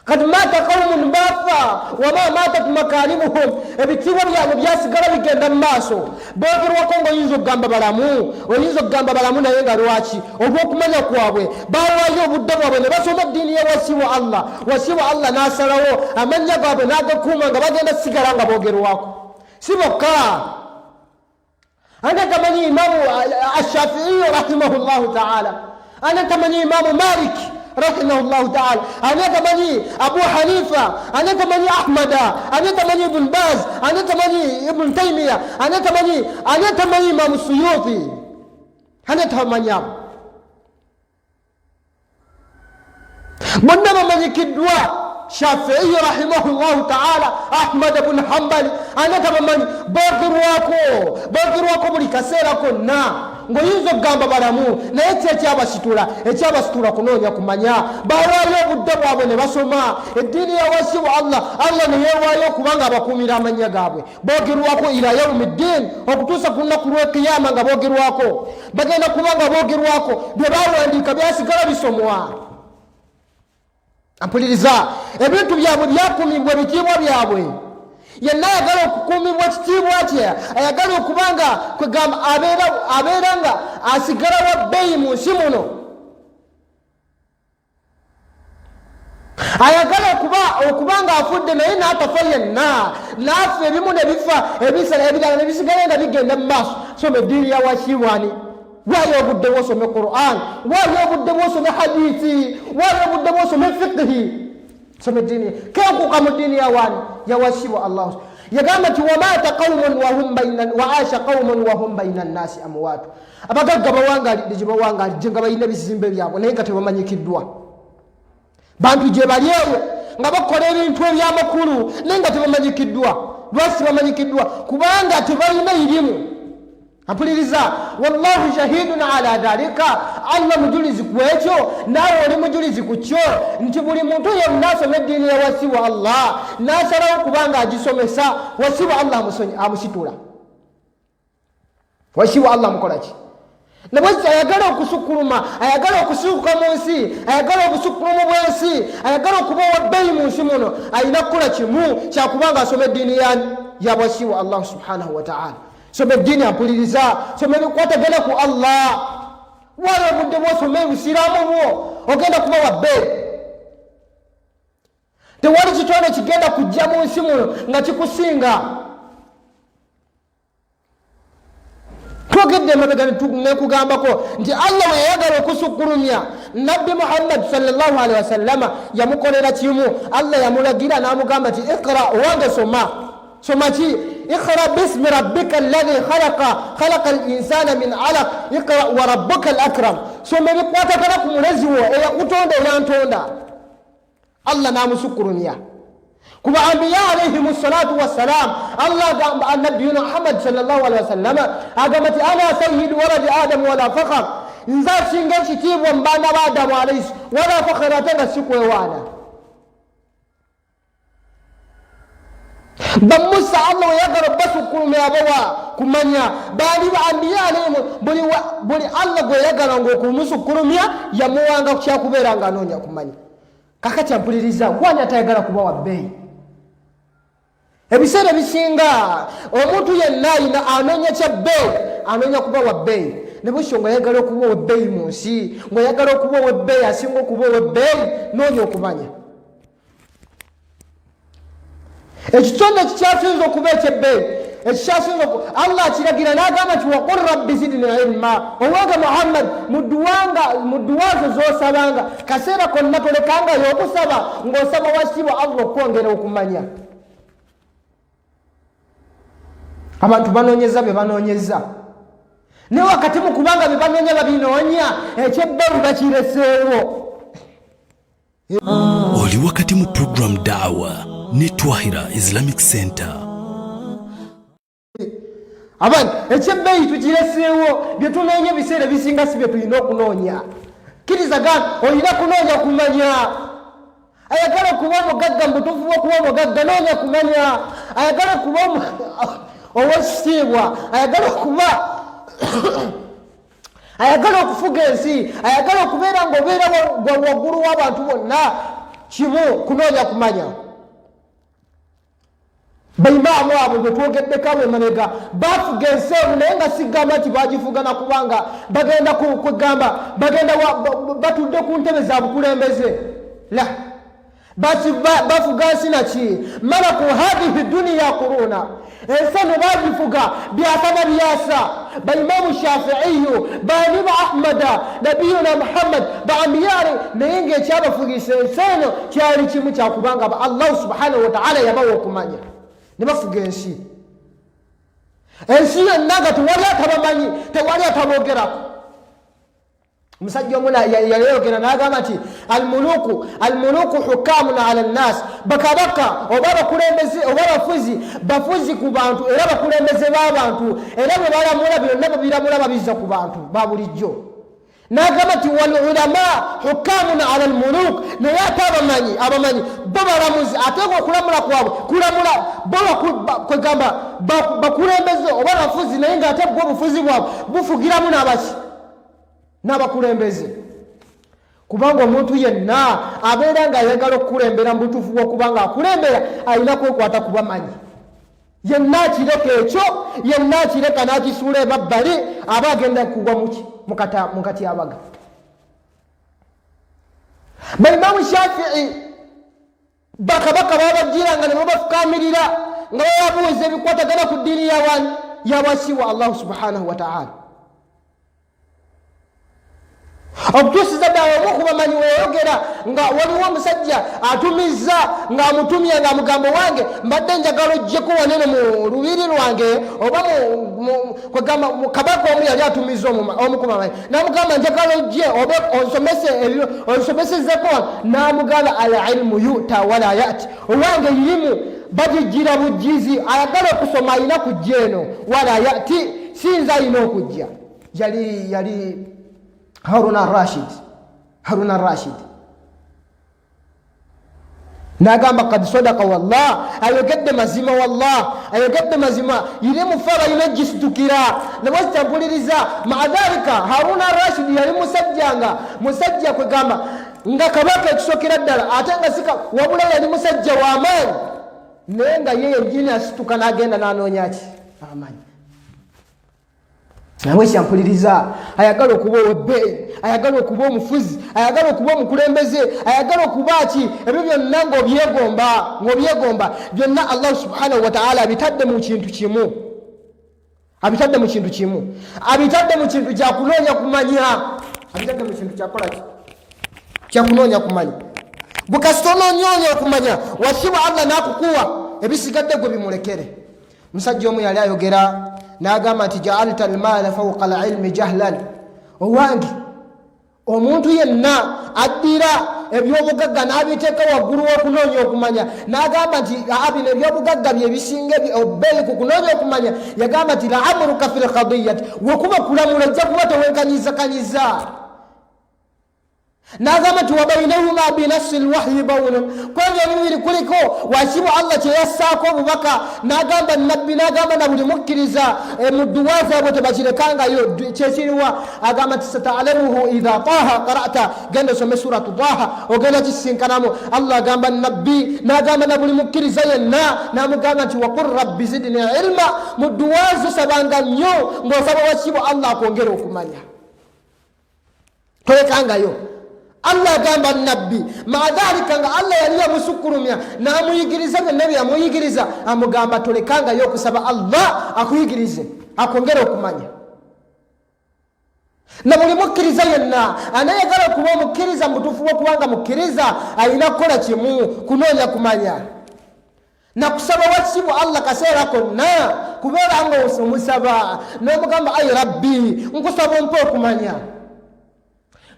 kati mata qaumun bafa wama matat makarimuhum ebitiibwa byabwe byasigala bigenda mu maaso boogerwako ng'oyinza okugamba balamu oyinza okugamba balamu naye nga lwaki olw'okumanya kwabwe bawaayo obudde bwabwe ne basoma eddiini ye wasiwa allah n'asalawo amannya gaabwe n'agakuuma nga bagenda sigala nga boogerwako si bokka ate tamanyi imamu ashafiiyu rahimahullahu taala ate tamanyi imamu malik rahimahullahu taala ate tamanyi abu hanifa ate tamanyi ahmada ate tamanyi ibn baz ate tamanyi ibn taymiya ate tamanyi imamu suyuti ate tamanyi abo bonna bamanyikiddwa shafi'i rahimahullahu ta'ala ahmad ibn hanbali anata bamanyi bogerwako buli kaseera konna ng'oyinza okugamba balamu naye ekyabasitula kunoonya kumanya bawaayo obudde bwabwe ne basoma eddiini yawasibu allah ne yeewaayo okubanga abakuumira amannya gaabwe bogerwako ila yaumiddin okutuusa ku lunaku lw'ekiyama nga bogerwako bagenda kubanga bogerwako bye bawandiika byasigala bisomwa. Ampuliriza ebintu byabwe byakuumibwa ebitiibwa byabwe yenna ayagala okukuumibwa ekitiibwa kye ayagala okubanga kwegamba abeera nga asigala wa bbeeyi mu nsi muno ayagala okubanga afudde naye n'atafa yenna n'afa ebimu ne bifa ebirala ne bisigala nga bigenda mu maaso soma eddiini ya wasiibwani waayo obudde bw'osome Qur'an waayo obudde bw'osome hadithi waayo obudde bw'osome fiqhi some dini kenkuka mu dini ya wasibu Allah yagamba ti wamata qaumun wa asha qaumun wa hum bayna an-nasi amwatu abagagga bawangalidde nga balina bizimbe byabwe naye nga tebamanyikiddwa bantu gye balyeyo nga bakola ebintu ebyamakulu naye nga tebamanyikiddwa lwaki bamanyikiddwa kubanga tebalina irimu. Ampuliriza wallahu shahidun ala dhalika allah mujulizi kwekyo nawe oli mujulizi kukyo nti buli muntu yenna asoma eddiini ya wasiwa allah n'asalawo kubanga agisomesa wasiwa allah amusitula wasiwa allah mukolaki nabwekyo ayagala okusukuluma ayagala okusuuka mu nsi ayagala obusukulumu bw'ensi ayagala okuba owabbeeyi mu nsi muno alina kukola kimu kyakubanga asoma eddiini ya wasiwa allah subhanahu wa ta'ala. Soma eddiini ampuliriza soma ebikwatagana ku allah wala obudde bw'osoma ebusiraamu bwo ogenda kuba wabbeeyi tewali kitonde kigenda kujja mu nsi muno nga kikusinga twogedde emabega nekugambako nti allah bwe yayagala okusukkulumya nabbi muhammad sallallahu alaihi wasallama yamukolera kimu allah yamulagira n'amugamba ti iqra owange soma ki اقرأ باسم ربك الذي خلق الإنسان من علق اقرأ وربك الأكرم ثم بقواتك لكم رزوه إيا قطوندا إيا أنتوندا الله نام سكرنيا كما أنبياء عليهم الصلاة والسلام الله قام النبي محمد صلى الله عليه وسلم أقامت أنا سيد ولد آدم ولا فخر إنزال سنجل شتيب ومبانا آدم عليه ولا فخر أتنا سكوه وانا bamusa allah yagala basukulumya abawa kumanya bali ba anbiya alayhimu buli allah gwe yagala ng'okumusukulumya yamuwanga kyakubeera nga anoonya kumanya kakati ampuliriza wani atayagala kuba wabbeeyi ebiseera bisinga omuntu yenna ayina anoonya kyabbeeyi anoonya kuba wabbeeyi ne bwekyo ng'ayagala okuba wabbeeyi mu nsi ng'ayagala okuba wabbeeyi asinga okuba wabbeeyi noonya okumanya ekitonde kikyasinza okuba ekyebbeeyi ekikyasinza allah akiragira n'agamba nti waqul rabbi zidni ilma owange muhammad mu duwazo z'osabanga kaseera konna tolekangayo okusaba ng'osaba wasibwa allah okwongera okumanya abantu banoonyeza bye banoonyeza naye wakati mu kubanga bye banoonya babinoonya ekyebbeeyi bakireseewo.
Oli wakati mu program Dawa ne Twahira Islamic Center.
Abantu ekyebbeeyi tukireseewo bye tunoonya biseera bisinga si bye tulina okunoonya. Kkiriza gamba olina kunoonya kumanya. Ayagala okuba omugagga mutuufu bw'okuba omugagga noonya kumanya. Ayagala okuba ow'ekitiibwa ayagala okuba ayagala okufuga ensi ayagala okubeera ng'obeera waggulu w'abantu bonna kimu kunoonya kumanya. Baimaamu abo bwe twogeddeko abo emabega bafuga ensi eno naye nga sigamba nti bagifugana kubanga bagenda kwegamba bagenda batudde ku ntebe za bukulembeze. La bafuga nsi naki malaku hadhihi dunia kuruna ensi eno bagifuga byasaba byasa. Baimamu Shafiiyu baniba Ahmada nabiyuna Muhammad baambiyari naye ng'ekyabafugisa ensi eno kyali kimu kyakubanga Allah subhanahu wa ta'ala yabawa okumanya ne bafuga ensi yonna nga tewali atabamanyi tewali atabogerako. Omusajja omu yayogera n'agamba nti almuluku hukamun ala nnas, bakabaka oba abakulembeze oba bafuzi ku bantu era bakulembeze b'abantu era bwe balamula byonna babiramula babizza ku bantu ba bulijjo. N'agamba nti wal ulama hukamun ala almuluk, naye ate abamanyi bo balamuzi ate okulamula kwabwe kulamula bo kwegamba bakulembeze oba bafuzi naye ng'ate bwo obufuzi bwabwe bufugiramu n'abakulembeze. Kubanga omuntu yenna abeera ng'ayagala okukulembera mu butuufu bw'okubanga akulembera alina kwekwata ku bamanyi. Yenna akireka ekyo, yenna akireka n'akisuula emabbali aba agenda kugwa mu katyabaga. Baimamu Shafii bakabaka babagiranga ne babafukamirira nga bababuuza ebikwatagana ku ddiini yawasiwa Allah subhanahu wa ta'ala. Okutuusiza ddala omu ku bamanyi weyogera nga waliwo omusajja atumizza ng'amutumya ng'amugamba wange mbadde njagala oggyeko wanene mu lubiri lwange oba kwegamba kabaka omu yali atumizza omu ku bamanyi n'amugamba njagala ogye obe onsomesezeko n'amugamba al ilmu yuta wala yati, owange irimu bagijjira bujjizi, ayagala okusoma alina kujja eno wala yati sinza alina okujja. Yali Harun al-Rashid n'agamba kad sadaqa wallah, ayogedde mazima wallah, ayogedde mazima irimu fara ina gistukira nebwazitampuliriza. Maadhalika Harun al-Rashid yali musajja kwegamba nga kabaka ekisokera ddala ate nga sika wabula yali musajja w'amaanyi naye nga ye yennyini asituka n'agenda n'anoonya ki amaanyi. Nawe kyampuliriza ayagala okuba ow'ebbeeyi, ayagala okuba omufuzi, ayagala okuba omukulembeze, ayagala okuba ki, ebyo byonna ng'obyegomba byonna Allah subhanahu wa ta'ala abitadde mu kintu kimu, abitadde mu kintu kya kunoonya kumanya, abitadde mu kintu kyakola ki kya kunoonya kumanya. Bukasita onoonyoonya okumanya wasiba Allah n'akukuwa ebisigadde gwe bimulekere. Musajja omu yali ayogera n'agamba nti ja'alta almaala fawqa alilmi jahlan, owange omuntu yenna addira ebyobugagga n'abiteeka waggulu w'okunoonya okumanya. N'agamba nti bino ebyobugagga bye bisinga obbeeyi ku kunoonya okumanya. Yagamba nti la'amruka fil qadiyati, wekuba kulamula ojja kuba tewenkanyizakanyiza. N'agamba nti wabainahuma binafsi lwahyi bawunun, kwebyo ebibiri kuliko wasibu Allah kye yassaako obubaka. N'agamba nabbi n'agamba na buli mukkiriza mu dduwa zaabwe tebakirekangayo kyekiriwa. Agamba nti sata'lamuhu idha taha qara'ta, genda osome suratu Taha ogenda kisinkanamu. Allah agamba nabbi n'agamba na buli mukkiriza yenna n'amugamba nti waqul rabbi zidni ilma, mu dduwa zo sabanga nnyo ng'osaba wasibu Allah akwongera okumanya, tolekangayo. Allah agamba nabbi maadhalika nga Allah yali yamusukkulumya n'amuyigiriza byonna bye yamuyigiriza, amugamba tolekangayo okusaba Allah akuyigirize akwongera okumanya. Na buli mukkiriza yenna anayagala okuba omukkiriza mu butuufu bw'okubanga mukkiriza alina kukola kimu, kunoonya kumanya na kusaba wasibu Allah kaseera konna, kubeera nga omusaba n'omugamba ayi rabbi nkusaba ompe okumanya.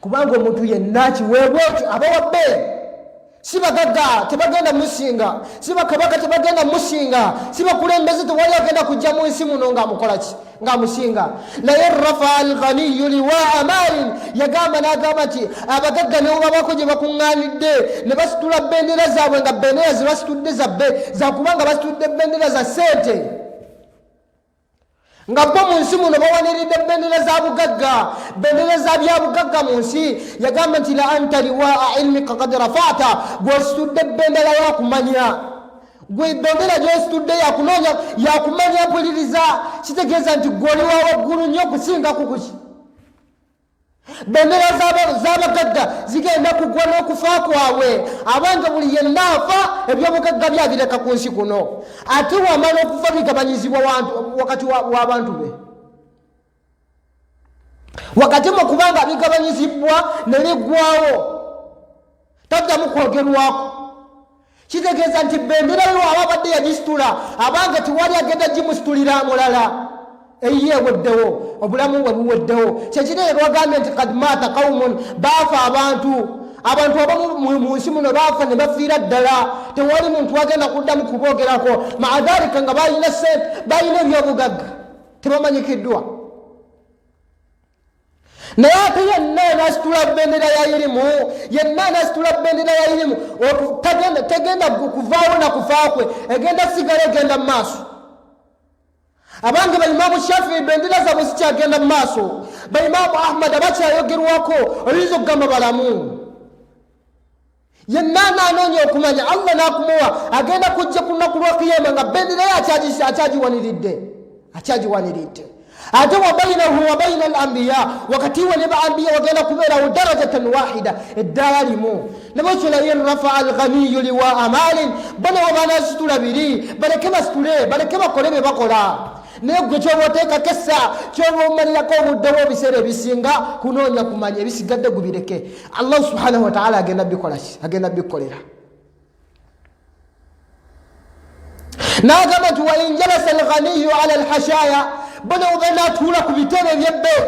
Kubanga omuntu yenna kiweebwa ekyo aba wabbeeyi. Si bagagga tebagenda musinga, si bakabaka tebagenda musinga, si bakulembeze tewali agenda kujja mu nsi muno ng'amukola ki ng'amusinga. naye rafa alghaniyu liwaa maalin, yagamba n'agamba nti abagagga ne babako gye bakuŋŋaanidde ne basitula bendera zaabwe nga bendera ze basitudde za kubanga basitudde bendera za sente. nga bo mu nsi muno bawaniridde bendera za bugagga, bendera za bya bugagga mu nsi. Yagamba nti la anta liwaa ilmika qad rafata, gwesitudde bendera yakumanya, gwe bendera gyositudde yakunoonya yakumanya mpuliriza, kitegeeza nti gwoli wa waggulu nnyo okusinga kukuki. Bendera z'abagagga zigenda kugwa n'okufa kwabwe, abantu buli yenna afa ebyobugagga byabireka ku nsi kuno, ate wamala okufa bigabanyizibwa wakati w'abantu be. Wakati mu kubanga bigabanyizibwa ne biggwawo taddamu kwogerwako, kitegeeza nti bendera yo aba abadde yagisitula abange tiwali agenda gimusitulira mulala, eyeweddewo, obulamu bwe buweddewo. Kyekirere lwagambye nti kad mata qaumun, baafa abantu abamu mu nsi muno baafa ne bafiira ddala, tewali muntu agenda kuddamu kuboogerako, maadhalika nga balina sente, balina ebyobugagga tebamanyikiddwa. Naye ate yenna nasitula bendera ya irimu, yenna nasitula bendera ya irimu, tegenda kuvaawo na kufaakwe, egenda sigala egenda mu maaso. Abange ba Imamu Shafi'i bendera zaabwe zikyagenda mu maaso, ba Imamu Ahmad abakyayogerwako oyinza okugamba balamu. Yenna anoonya okumanya Allah n'akumuwa agenda kujja ku lunaku lwa Kiyama nga bendera ye akyagiwaniridde. Ate wa bainahu wa baina al-anbiya, wakati we ne ba-anbiya wagenda kubeerawo darajatan wahida, eddala limu. Nabakyo la in rafa al-ghaniyu liwa amalin, bano wabanasitula biri baleke basitule, baleke bakole be bakola. Naye gwe kyoba oteekako essa, kyoba omalirako obuddewo ebiseera ebisinga kunoonya kumanya ebisigadde gubireke. Allah subhanahu wa ta'ala agenda bikolaki, agenda bikolera. N'agamba nti wa in jalasa al-ghaniyu ala al-hashaya, bano obanatuula ku bitebe by'ebbeeyi,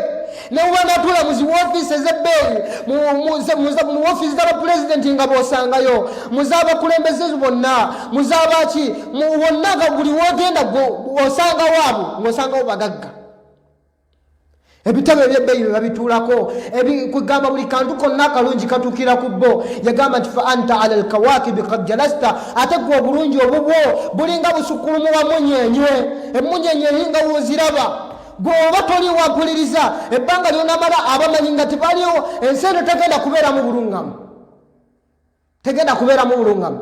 ne obanatuula mu ziwoofiisi ez'ebbeeyi, mu woofiisi z'abapulezidenti nga b'osangayo, mu z'abakulembeze bonna, mu z'abaki, wonna nga buli wogenda osangawo abo ng'osangawo bagagga. Ebitabo eby'ebbeeyi bye babituulako, kugamba buli kantu konna akalungi katuukira ku bo. Yagamba nti fa anta ala alkawakibi qad jalasta, ate gwe obulungi obubwo bulinga busukkulumu wa munyenye, emunyenye eringa woziraba. Gwe oba toli wampuliriza, ebbanga lyonamala abamanyi nga tebaliwo, ensi eno tegenda kubeeramu bulungamu, tegenda kubeeramu bulungamu.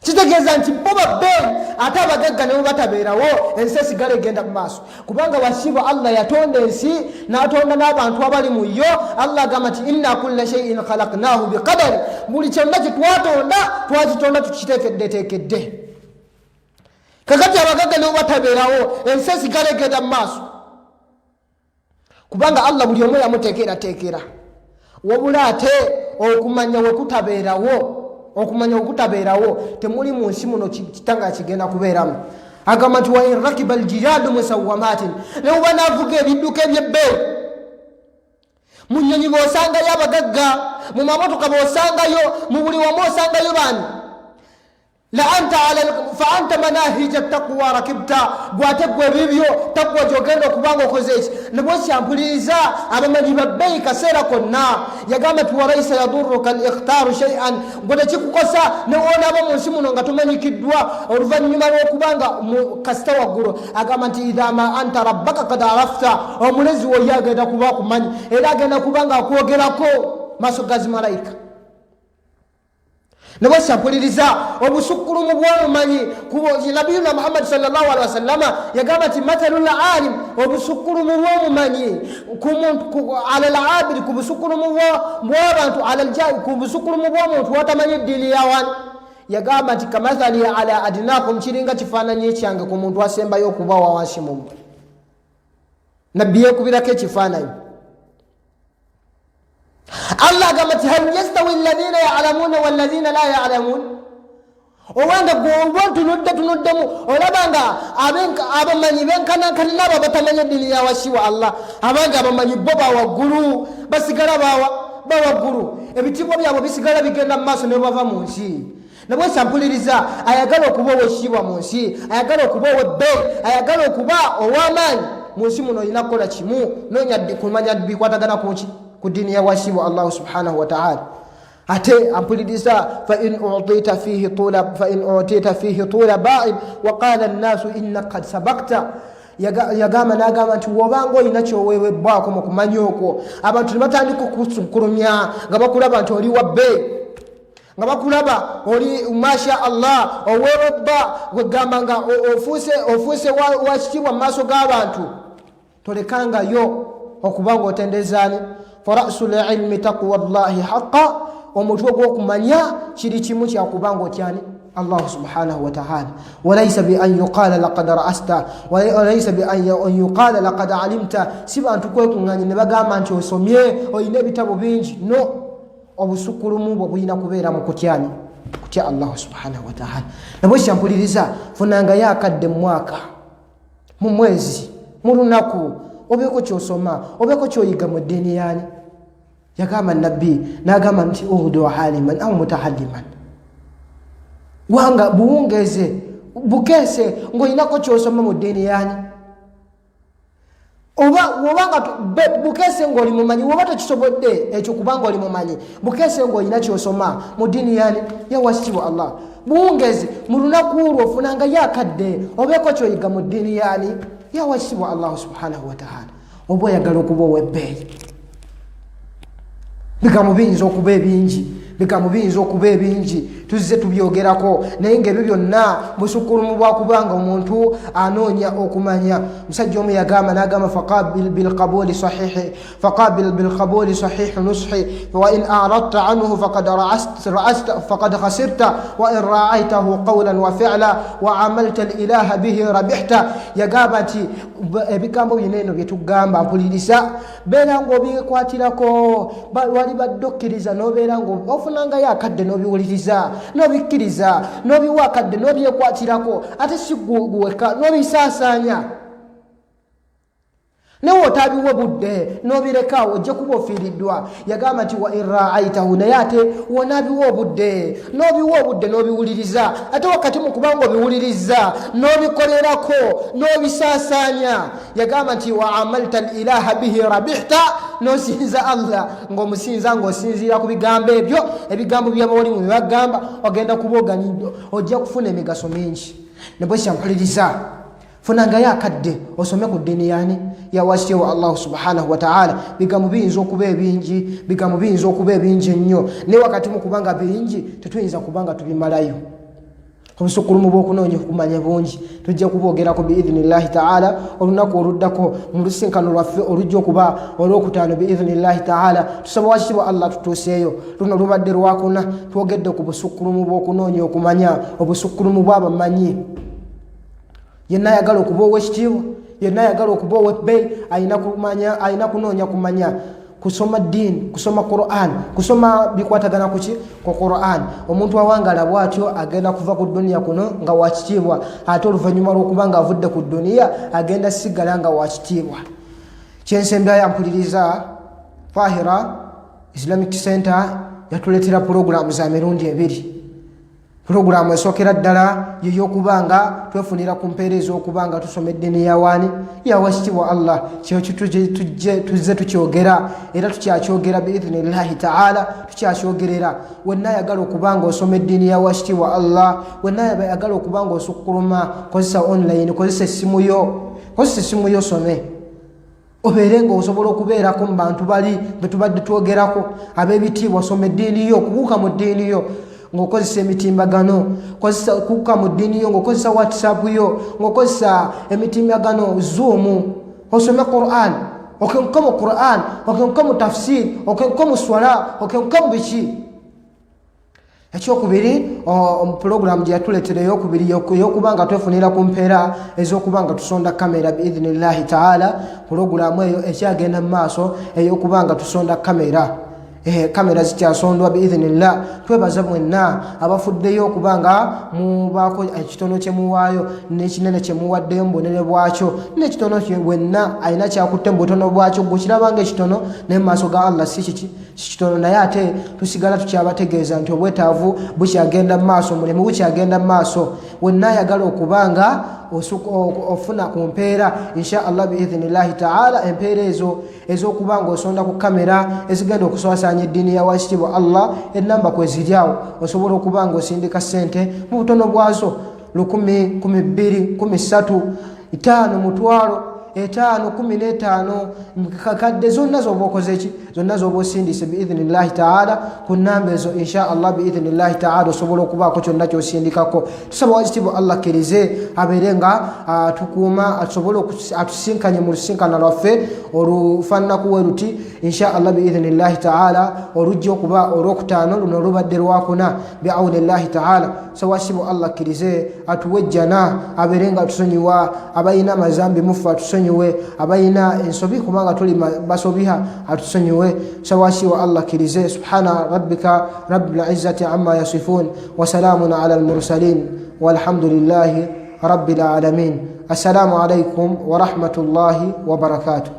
Kitegeeza nti bo babbeeyi ate abagagga ne bwe batabeerawo, ensi esigala egenda mu maaso. Kubanga wasiba Allah yatonda ensi n'atonda n'abantu abali mu yo. Allah agamba nti inna kulla shay'in khalaqnahu biqadari, buli kyonna kye twakitonda tukiteekeddeteekedde. Kakati abagagga ne bwe batabeerawo, ensi esigala egenda mu maaso, kubanga Allah buli omu yamuteekerateekera. Wabula ate okumanya okutabeerawo temuli mu nsi muno kitanga kigenda kubeeramu. Agamba nti wa in rakiba aljiyadu musawwamatin, ne bwe naavuga ebidduka eby'ebbeeyi, mu nnyonyi b'osangayo abagagga, mu mamotoka b'osangayo, mu buli wamu osangayo bani. La anta fa anta manahija taqwa rakibta, gwate gwe bibyo taqwa gyogenda okubanga okoze eki. Ne bwekyampuliriza abamanyi babbeeyi kaseera konna, yagamba nti walaisa yadurruka al-ikhtaaru shay'an, gwe tekikukosa ne wonaabo mu nsi muno nga tomanyikiddwa oluvannyuma lw'okubanga kasita waggulu. Agamba nti idha ma anta rabbaka kad arafta, omulezi wo ye agenda kuba akumanyi era agenda kubanga akwogerako maaso ga zimalayika. Nebo sampuliriza obusukkulumu bw'omumanyi nabiyuna Muhammad sallallahu alaihi wasallama yagamba nti mathalul alim, obusukkulumu bw'omumanyi ala al-abid, ku busukkulumu bw'abantu, ala al-jahil, ku busukkulumu bw'omuntu watamanyi ddiini yawan. Yagamba nti kamathali ala adnakum, kiringa kifaananyi ekyange ku muntu asembayo okuba wa wansi mu mmwe. Nabbi yeekubirako ekifaananyi. Allah agamba nti hal yastawi alladhina ya'lamuna walladhina la ya'lamun, owanga tunudemu olabanga abamanyi benkanankana n'abo batamanyi eddiini ya wasi wa Allah. Abange abamanyi bo bawaggulu basigala bawaggulu, ebitiibwa byabwe bisigala bigenda mu maaso ne bava mu nsi. Nabwe sampuliriza ayagala okuba ow'ekitiibwa mu nsi, ayagala okuba ow'ebbeeyi, ayagala okuba ow'amaanyi mu nsi muno, olina kukola kimu, noonya kumanya bikwatagana ku ddiini ya wasibu Allah subhanahu wa ta'ala. ate ampuliriza fa in utita fihi tula ba'in wa qala an-nasu inna qad sabaqta yagamba n'agamba nti wobanga olina kyoweewebbwako mu kumanya okwo abantu ne batandika okukulumya nga bakulaba nti oli wabbe nga bakulaba oli masha Allah oweebwa wegamba nga ofuuse wakitiibwa mu maaso g'abantu tolekangayo okuba ng'otendezaani fa rasul ilmi taqwa llahi haqqa omutwe gw'okumanya kiri kimu kyakuba ng'otyani Allah subhanahu wa ta'ala walaysa bi an yuqala laqad ra'asta walaysa bi an yuqala laqad alimta si bantu kwekunganya ne bagamba nti osomye oyina ebitabo bingi no obusukulumu bwo buyina kubeera mu kutyani kutya Allah subhanahu wa ta'ala nabwe kyampuliriza funanga yakadde mu mwaka mu mwezi mu lunaku obeeko kyosoma obeeko kyoyiga mu ddiini yani yagamba nabbi n'agamba nti uhudu haliman au mutahalliman wanga buungeze bukese ng'oyinako kyosoma mu ddiini yani wobanga bukese ng'oli mumanyi woba tokisobodde ekyo kubanga oli mumanyi bukese ng'olina kyosoma mu ddiini yani yawakitibwa Allah buungeze mu lunaku olwo ofunanga yakadde obeeko kyoyiga mu ddiini yani yawakitibwa Allah subhanahu wa ta'ala oba oyagala okuba ow'ebbeeyi bigambo biyinza okuba ebingi tuzze tubyogerako naye ng'ebyo byonna busukulumu bwakubanga omuntu anoonya okumanya musajja omu yagamba n'agamba faqabil bilqabuli sahihi nushi wa in aradta anhu faqad khasirta wa in ra'aytahu qawlan wa fi'la wa amalta alilaha bihi rabihta yagamba nti ebigambo bino eno bye tugamba mpuliriza beera ng'obikwatirako wali badde okkiriza n'obeera ng'ofunanga yakadde n'obiwuliriza n'obikkiriza n'obiwakadde n'obyekwatirako ate si guweka n'obisaasanya newe otabiwe budde n'obirekawo ojja kuba ofiiriddwa yagamba nti wa in ra'aytahu naye ate wonabiwa obudde n'obiwuliriza ate wakati mu kubanga obiwuliriza n'obikolerako n'obisaasanya yagamba nti wa amalta alilaha bihi rabihta n'osinza Allah ng'omusinza ng'osinziira ku bigambo ebyo ebigambo by'abawolimu bye bagamba ogenda kuba oganidde ojja kufuna emigaso mingi nebwe kyampuliriza funanga yakadde osome ku ddiini yani yawakitibwa Allah subhanahu wa ta'ala bigambo biyinza okuba ebingi ennyo naye wakati mu kubanga bingi tetuyinza kubanga tubimalayo obusukulumu bw'okunoonya okumanya bungi tujja kuboogerako biidhinillahi ta'ala olunaku oluddako mu lusinkano lwaffe olujja okuba olwokutaano biidhinillahi ta'ala tusaba wakitibwa Allah tutuuseeyo luno lubadde lwakuna twogedde ku busukulumu bw'okunoonya okumanya obusukulumu bw'abamanyi yenna ayagala okuba ow'ekitiibwa yenna ayagala okuba ow'ebbeeyi ayina kunoonya kumanya kusoma ddiini kusoma Qur'an kusoma bikwatagana kuki ku Qur'an omuntu awangala bw'atyo agenda kuva ku dduniya kuno nga wakitiibwa ate oluvannyuma lw'okuba nga avudde ku dduniya agenda sigala nga wakitiibwa kyensembya yampuliriza Fahira Islamic Center yatuleetera pulogulaamu za mirundi ebiri pulogulaamu esookera ddala yeyokubanga twefunira ku mpeereza okubanga tusoma eddiini yawaani yawakitibwa Allah tuzze tukyogera era tukyakyogera biidhinillahi ta'ala tukyakyogerera wenna ayagala okubanga osoma eddiini yawakitibwa Allah wenna ayagala okubanga osukkuluma kozesa online kozesa essimu yo some obeere ng'osobola okubeerako mu bantu bali betubadde twogerako ab'ebitiibwa soma eddiini yo kubuuka mu ddiini yo ng'okozesa emitimbagano kuuka mu ddiini yo ng'okozesa WhatsApp yo ng'okozesa emitimbagano Zoom osome Qur'an okenka mu Qur'an okenka mu tafsir okenka mu swala okenka mu biki ekyokubiri pulogulaamu gye yatuleetera ey'okubanga twefunira ku mpeera ez'okubanga tusonda kamera biidhinillahi ta'ala pulogulaamu eyo ekyagenda mu maaso ey'okubanga tusonda kamera zikyasondwa biidhinillah twebaza mwenna abafuddeyo okubanga mubaako ekitono kyemuwaayo n'ekinene kyemuwaddeyo mu bunene bwakyo n'ekitono wenna alina kyakutte mu butono bwakyo gwekirabanga ekitono naye mu maaso ga Allah si kitono naye ate tusigala tukyabategeeza nti obwetaavu bukyagenda mu maaso omulimu bukyagenda mu maaso wenna ayagala okubanga ofuna ku mpeera insha Allah biidhnillahi taala. Empeera ezo ez'okuba ng'osonda ku kamera ezigenda okuswasanya eddiini ya waakitiibwa Allah, ennamba kweziryawo osobola okuba ng'osindika ssente mu butono bwazo 1,000, 2,000, 3,000, 5, mutwalo 5, 15 kakadde zonna zoba okoze ki, zonna zoba osindise biidhnillahi taala ku nnamba ezo insha Allah biidhnillahi taala osobola okubaako kyonna kyosindikako. Tusaba waakitiibwa Allah akkirize abeere nga atukuuma atusobole atusinkanye mu lusinkana lwaffe olufaananaku we luti insha Allah biidhnillahi taala olujja okuba olwokutaano luno olubadde lwakuna biawnillahi taala. So waakitiibwa Allah akkirize atuwejjana abeere nga atusonyiwa abalina amazambi mufu atusonyiwe, abalina ensobi kubanga tuli basobiha atusonyiwe. So waakitiibwa Allah akkirize subhana rabbika rabbil izzati amma yasifun wa salamun ala al-mursalin walhamdulillahi rabbil alamin. Assalamu alaikum wa rahmatullahi wa barakatuh.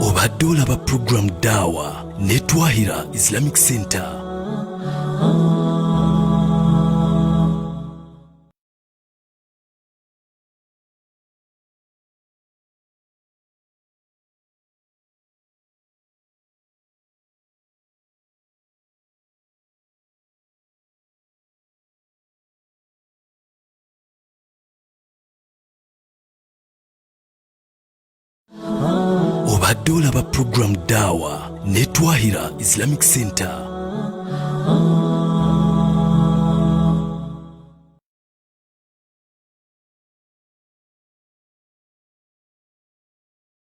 Obadde olaba program Dawa ne Twahira Islamic Center. Obadde olaba program Dawa ne Twahira Islamic Center.